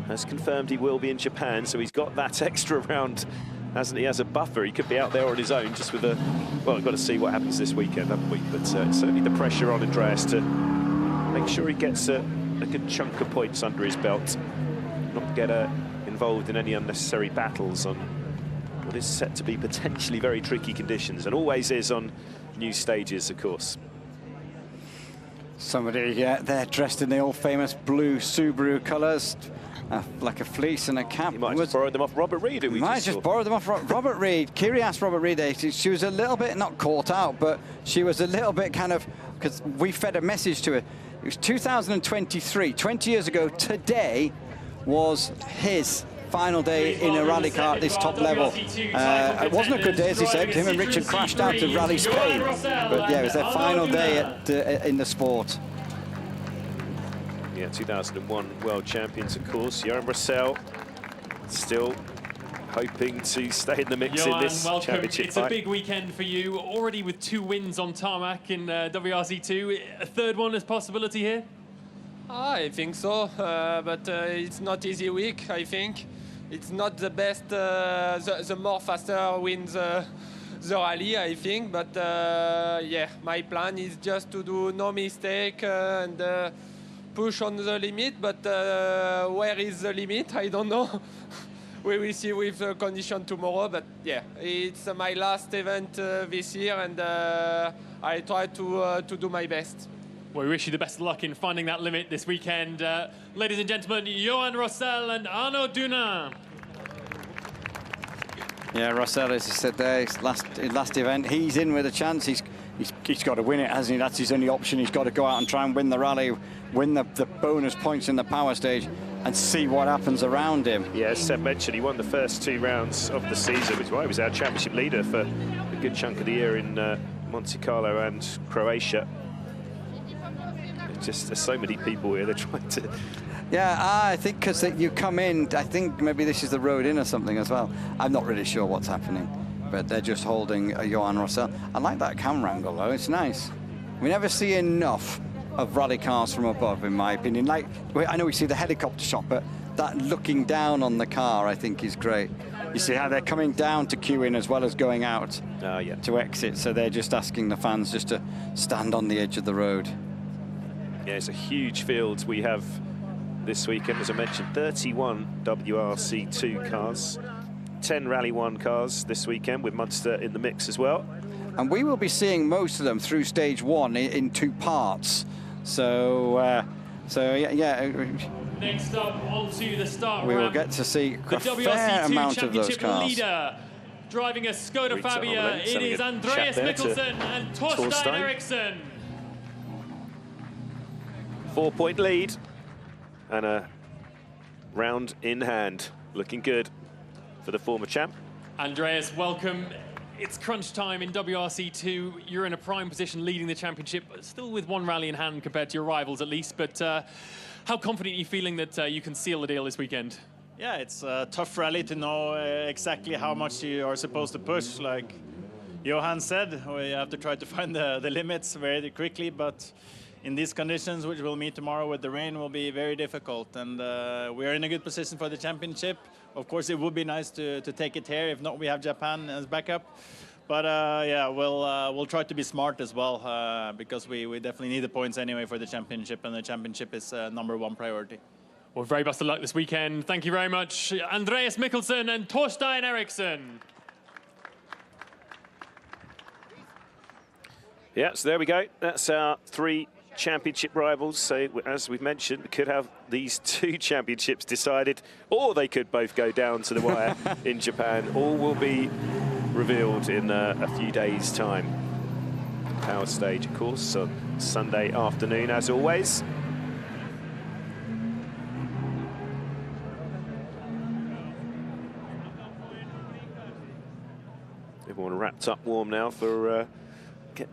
has confirmed he will be in Japan, so he's got that extra round, hasn't he, as a buffer. He could be out there on his own, just with a... Well, we've got to see what happens this weekend, haven't we? But certainly the pressure on Andreas to make sure he gets a good chunk of points under his belt, not get involved in any unnecessary battles on what is set to be potentially very tricky conditions, and always is on new stages, of course. Somebody, yeah, they're dressed in the old famous blue Subaru colours, like a fleece and a cap. You might have borrowed them off Robert Reed. Might just borrow them off Robert Reed. Kiri asked Robert Reed, she was a little bit, not caught out, but she was a little bit kind of, because we fed a message to her. It was 2023, 20 years ago today was his final day in a rally car at this top level. It wasn't a good day, as he said. Him and Richard crashed out of Rally Spain. But yeah, it was their final day in the sport. Yeah, 2001 world champions, of course. Johan Rossell still hoping to stay in the mix in this championship It's fight. a big weekend for you, already with 2 wins on tarmac in WRC2. A third one is a possibility here? I think so, but it's not easy week, I think. It's not the best, the more faster wins the rally, I think, but yeah, my plan is just to do no mistake and push on the limit, but where is the limit? I don't know. We will see with the condition tomorrow, but yeah, it's my last event this year, and I try to do my best. Well, we wish you the best of luck in finding that limit this weekend. Ladies and gentlemen, Johan Rossell and Arnaud Dunin. Yeah, Rossell, as I said there, his last event, he's in with a chance. He's got to win it, hasn't he? That's his only option. He's got to go out and try and win the rally, win the bonus points in the power stage. and see what happens around him. Yeah, as Seb mentioned, he won the first 2 rounds of the season, which is why he was our championship leader for a good chunk of the year in Monte Carlo and Croatia. It's just there's so many people here, they're trying to... Yeah, I think because you come in, I think maybe this is the road in or something as well. I'm not really sure what's happening, but they're just holding Johan Rossell. I like that camera angle, though. It's nice. We never see enough of rally cars from above, in my opinion. Like, I know we see the helicopter shot, but that looking down on the car, I think, is great. You see how they're coming down to queue in as well as going out to exit, so they're just asking the fans just to stand on the edge of the road. Yeah, it's a huge field we have this weekend. As I mentioned, 31 WRC2 cars, 10 Rally 1 cars this weekend, with Munster in the mix as well. And we will be seeing most of them through stage 1 in 2 parts. So yeah. Next up, onto the start We will ramp. get to see The a fair WRC2 amount of those Championship cars. leader, driving a Skoda Reeds on the Fabia, lens, it having is a Andreas chat there to Mikkelsen and Torstein Torstein. Eriksson. 4-point lead and a round in hand. Looking good for the former champ. Andreas, welcome. It's crunch time in WRC2. You're in a prime position leading the championship, still with 1 rally in hand compared to your rivals at least. But how confident are you feeling that you can seal the deal this weekend? Yeah, it's a tough rally to know exactly how much you are supposed to push. Like Johan said, we have to try to find the limits very quickly, but in these conditions, which we'll meet tomorrow with the rain, will be very difficult. And we are in a good position for the championship. Of course, it would be nice to take it here. If not, we have Japan as backup. But yeah, we'll try to be smart as well, because we definitely need the points anyway for the championship, and the championship is #1 priority. Well, very best of luck this weekend. Thank you very much, Andreas Mikkelsen and Torstein Eriksson. Yeah, so there we go. That's our 3 championship rivals. So as we've mentioned, we could have these 2 championships decided, or they could both go down to the wire in Japan. All will be revealed in a few days' time. Power stage, of course, on Sunday afternoon, as always. Everyone wrapped up warm now for...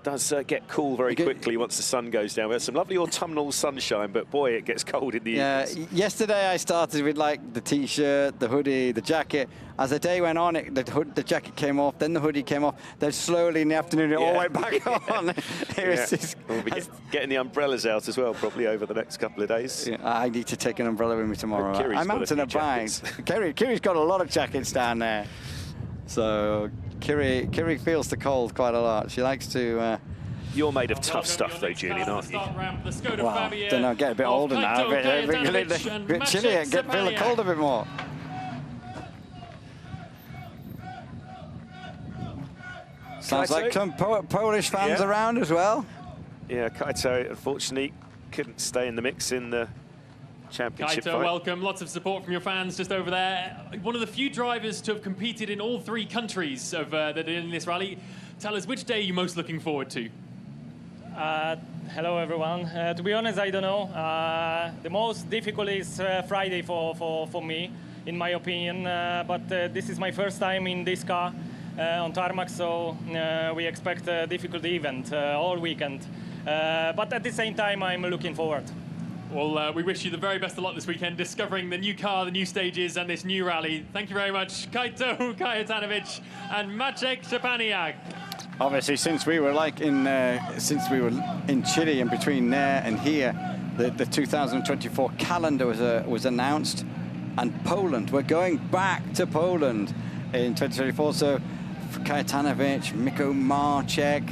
does get cool very quickly once the sun goes down. We have some lovely autumnal sunshine, but boy, it gets cold in the evenings. Yesterday I started with like the t-shirt, the hoodie, the jacket. As the day went on, the jacket came off, then the hoodie came off. Then slowly in the afternoon it all went back on. We'll be getting the umbrellas out as well, probably over the next couple of days. Yeah, I need to take an umbrella with me tomorrow. Kiri's I'm got out a in a few bind. jackets. Kiri's got a lot of jackets down there. So Kiri feels the cold quite a lot. She likes to... You're made of tough stuff, though, Julian, aren't you? Well, don't know, get a bit older now, a bit chilly, feel the cold a bit more. Sounds like some Polish fans around as well. Yeah, Kaito, unfortunately, couldn't stay in the mix in the championship Kaito, fight. welcome. Lots of support from your fans just over there. One of the few drivers to have competed in all 3 countries of, that are in this rally. Tell us, which day are you most looking forward to? Hello, everyone. To be honest, I don't know. The most difficult is Friday for me, in my opinion. But this is my first time in this car on tarmac, so we expect a difficult event all weekend. But at the same time, I'm looking forward. Well, we wish you the very best of luck this weekend, discovering the new car, the new stages, and this new rally. Thank you very much, Kaito Kajetanovic and Maciek Szczepaniak. Obviously, since we were in Chile and between there and here, the 2024 calendar was announced, and Poland. We're going back to Poland in 2024. So, Kajetanovic, Miko Marcek,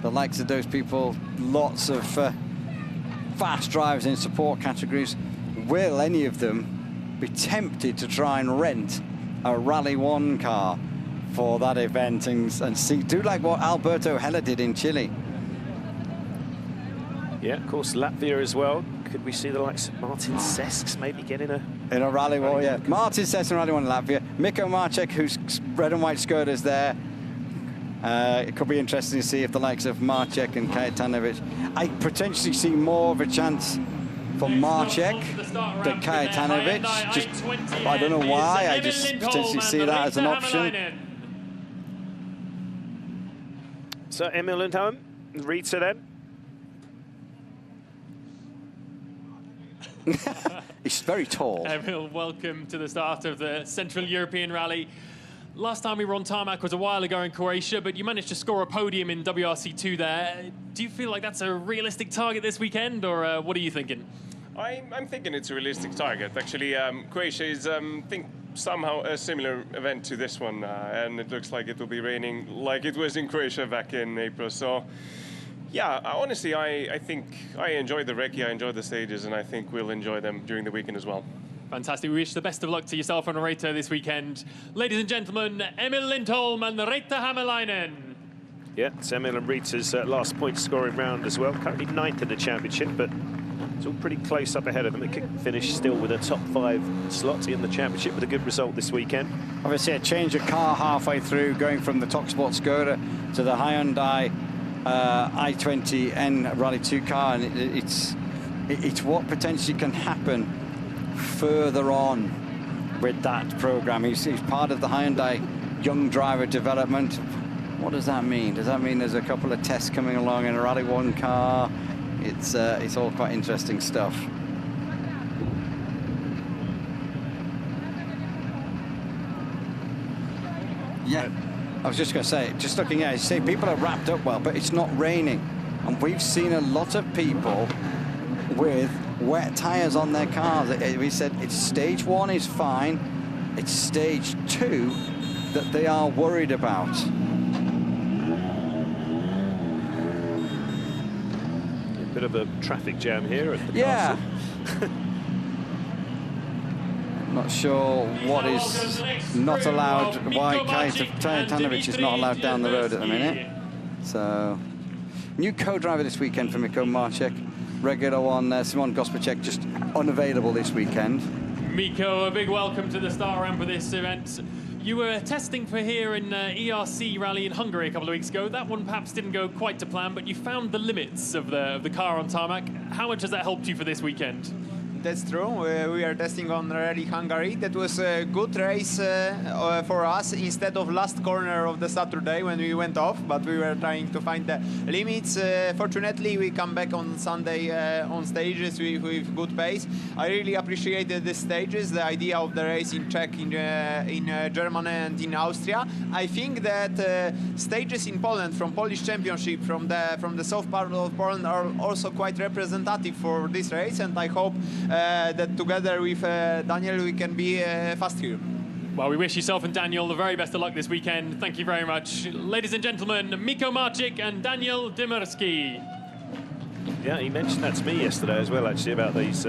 the likes of those people, lots of fast drivers in support categories. Will any of them be tempted to try and rent a Rally 1 car for that event and do like what Alberto Heller did in Chile? Yeah, of course, Latvia as well. Could we see the likes of Martin Sesks maybe get in a Rally 1? Yeah, Martin Sesks in Rally 1 in Latvia. Miko Marcek, whose red and white Skoda's there. It could be interesting to see if the likes of Marcek and Kajetanovic, I potentially see more of a chance for Marcek, the Kajetanovic. Just, I don't know why, I just potentially see that as an option. So Emil Lindholm, Rita then. He's very tall. Emil, welcome to the start of the Central European Rally. Last time we were on tarmac was a while ago in Croatia, but you managed to score a podium in WRC2 there. Do you feel like that's a realistic target this weekend, or what are you thinking? I'm thinking it's a realistic target. Actually, Croatia is, think, somehow a similar event to this one, and it looks like it will be raining like it was in Croatia back in April. So, yeah, honestly, I think I enjoyed the recce, I enjoyed the stages, and I think we'll enjoy them during the weekend as well. Fantastic. We wish the best of luck to yourself and Reetta this weekend. Ladies and gentlemen, Emil Lindholm and Reetta Hämäläinen. Yeah, it's Emil and Rita's last point scoring round as well. Currently 9th in the championship, but it's all pretty close up ahead of them. It could finish still with a top 5 slot in the championship with a good result this weekend. Obviously, a change of car halfway through, going from the TalkSport Skoda to the Hyundai i20N Rally 2 car, and it's what potentially can happen further on with that program. He's part of the Hyundai Young Driver Development. What does that mean? Does that mean there's a couple of tests coming along in a Rally 1 car? It's all quite interesting stuff. Yeah, I was just going to say, just looking at it, you say people are wrapped up well, but it's not raining. And we've seen a lot of people with wet tyres on their cars. We said it's stage 1 is fine. It's stage 2 that they are worried about. A bit of a traffic jam here at the castle. Yeah. Not sure what is not allowed, why Kajetanovic is not allowed down the road at the minute. So, new co-driver this weekend for Miko Marcek. Regular one, Simon Gospacek, just unavailable this weekend. Miko, a big welcome to the start ramp of this event. You were testing for here in ERC Rally in Hungary a couple of weeks ago. That one perhaps didn't go quite to plan, but you found the limits of the car on tarmac. How much has that helped you for this weekend? That's true. We are testing on Rally Hungary. That was a good race for us instead of last corner of the Saturday when we went off, but we were trying to find the limits. Fortunately, we come back on Sunday on stages with good pace. I really appreciated the stages, the idea of the race in Czech, in Germany and in Austria. I think that stages in Poland from Polish Championship, from the south part of Poland, are also quite representative for this race, and I hope that together with Daniel we can be fast here. Well, we wish yourself and Daniel the very best of luck this weekend. Thank you very much. Ladies and gentlemen, Miko Marcek and Daniel Dymirski. Yeah, he mentioned that to me yesterday as well, actually, about these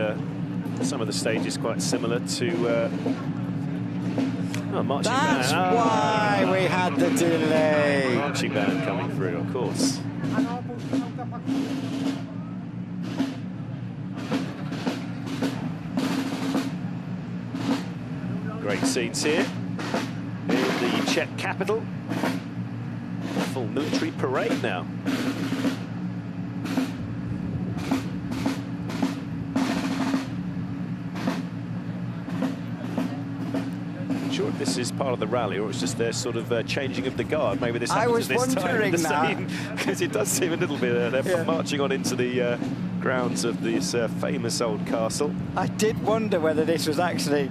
some of the stages quite similar to marching band. That's why we had the delay. Marching band coming through, of course. Great scenes here in the Czech capital. Full military parade now. Not sure if this is part of the rally or it's just their sort of changing of the guard. Maybe this happens at this time in the scene, because it does seem a little bit they're marching on into the grounds of this famous old castle. I did wonder whether this was actually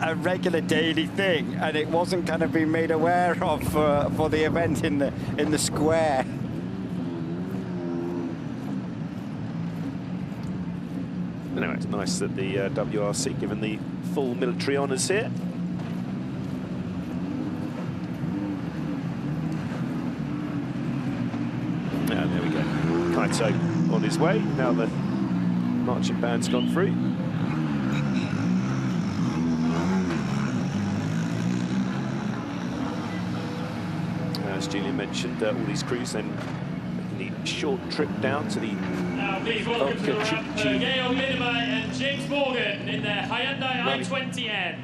a regular daily thing, and it wasn't kind of being made aware of for the event in the square. Anyway, it's nice that the WRC given the full military honours here. And there we go. Kaito on his way. Now the marching band's gone through. As Julian mentioned, all these crews then making the short trip down to the Now please welcome to the ramp Georg Lindemann and James Morgan in their Hyundai i20N.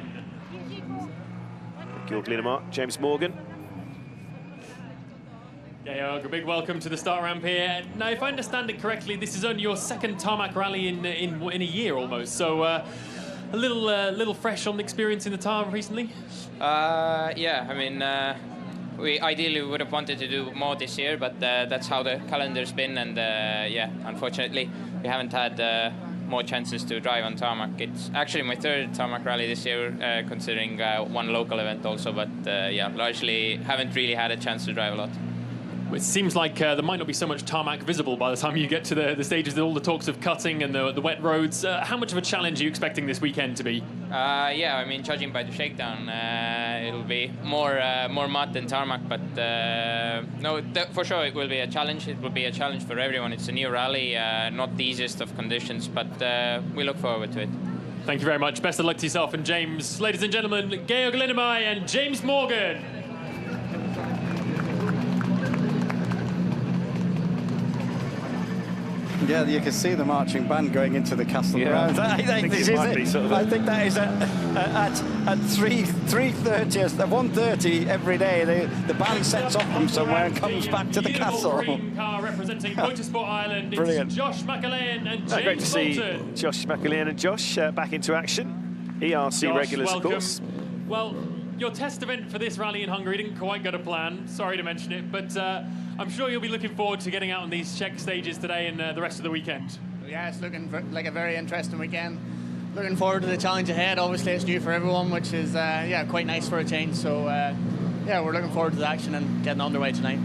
Georg Lindemann, James Morgan. Georg, a big welcome to the start ramp here. Now, if I understand it correctly, this is only your second tarmac rally in a year almost, so a little fresh on the experience in the tarmac recently? Yeah, I mean, we ideally would have wanted to do more this year, but that's how the calendar's been, and yeah, unfortunately, we haven't had more chances to drive on tarmac. It's actually my third tarmac rally this year, considering one local event also, but yeah, largely haven't really had a chance to drive a lot. It seems like there might not be so much tarmac visible by the time you get to the stages, all the talks of cutting and the wet roads. How much of a challenge are you expecting this weekend to be? Yeah, I mean, judging by the shakedown, it'll be more mud than tarmac, but no, for sure it will be a challenge. It will be a challenge for everyone. It's a new rally, not the easiest of conditions, but we look forward to it. Thank you very much. Best of luck to yourself and James. Ladies and gentlemen, Georg Lindenmayer and James Morgan. Yeah, you can see the marching band going into the castle grounds. I think this is it. I think that is at 3:30, 1:30 every day. The band sets off from somewhere and comes back to the castle. Green car representing Motorsport Ireland. Brilliant. It's Josh McAlean and James Great to see Fulton. Josh McAlean and Josh back into action. ERC Josh, regulars, welcome. of course. Well, your test event for this rally in Hungary didn't quite go to plan. Sorry to mention it, but I'm sure you'll be looking forward to getting out on these Czech stages today and the rest of the weekend. Yeah, it's looking like a very interesting weekend. Looking forward to the challenge ahead. Obviously, it's new for everyone, which is yeah, quite nice for a change. So yeah, we're looking forward to the action and getting underway tonight.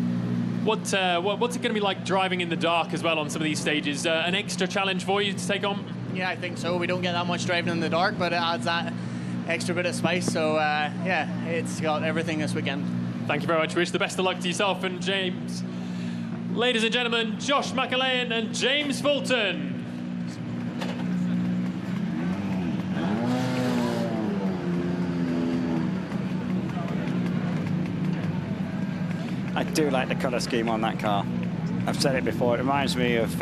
What's it going to be like driving in the dark as well on some of these stages? An extra challenge for you to take on? Yeah, I think so. We don't get that much driving in the dark, but it adds that extra bit of spice. So yeah, it's got everything this weekend. Thank you very much. Wish the best of luck to yourself and James. Ladies and gentlemen, Josh McAlean and James Fulton. I do like the colour scheme on that car. I've said it before. It reminds me of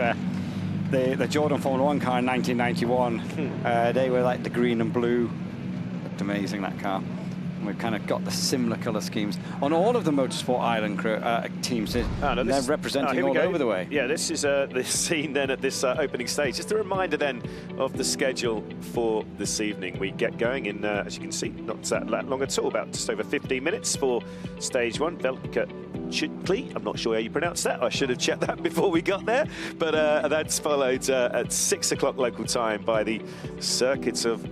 the Jordan Formula 1 car in 1991. They were like the green and blue. Looked amazing, that car. And we've kind of got the similar colour schemes on all of the Motorsport Ireland teams. They're representing all over the way. Yeah, this is the scene then at this opening stage. Just a reminder then of the schedule for this evening. We get going in, as you can see, not that long at all, about just over 15 minutes for stage one. Velka Chitli, I'm not sure how you pronounce that. I should have checked that before we got there. But that's followed at 6 o'clock local time by the circuits of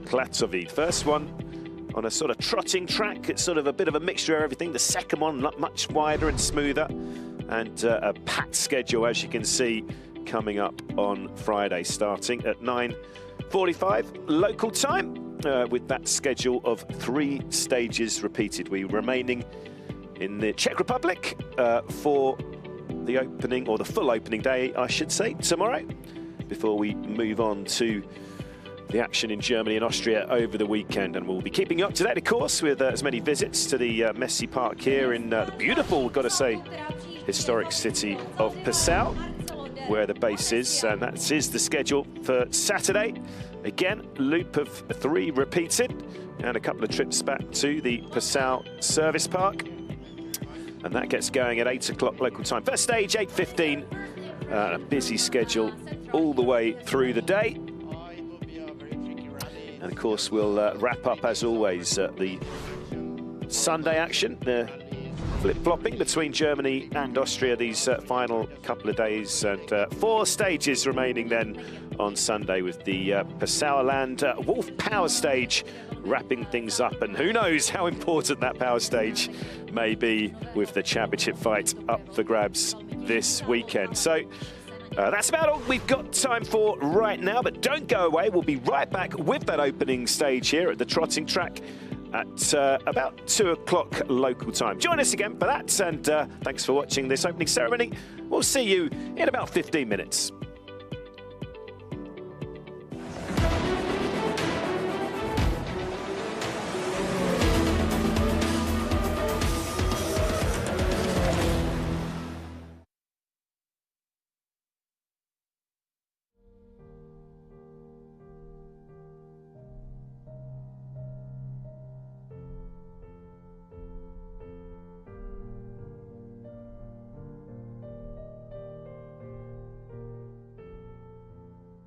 Katowice. First one on a sort of trotting track. It's sort of a bit of a mixture of everything. The second one much wider and smoother, and a packed schedule, as you can see, coming up on Friday, starting at 9:45 local time, with that schedule of 3 stages repeated. We remaining in the Czech Republic for the opening, or the full opening day, I should say, tomorrow, before we move on to the action in Germany and Austria over the weekend. And we'll be keeping you up to date, of course, with as many visits to the Messi Park here in the beautiful, we've got to say, historic city of Passau, where the base is. And that is the schedule for Saturday. Again, loop of 3 repeated, and a couple of trips back to the Passau Service Park. And that gets going at 8 o'clock local time. First stage, 8:15. A busy schedule all the way through the day. And of course, we'll wrap up, as always, the Sunday action. The flip-flopping between Germany and Austria these final couple of days. And 4 stages remaining then on Sunday, with the Passauerland Wolf Power Stage wrapping things up. And who knows how important that power stage may be with the championship fight up for grabs this weekend. So that's about all we've got time for right now, but don't go away. We'll be right back with that opening stage here at the trotting track at about 2 o'clock local time. Join us again for that, and thanks for watching this opening ceremony. We'll see you in about 15 minutes.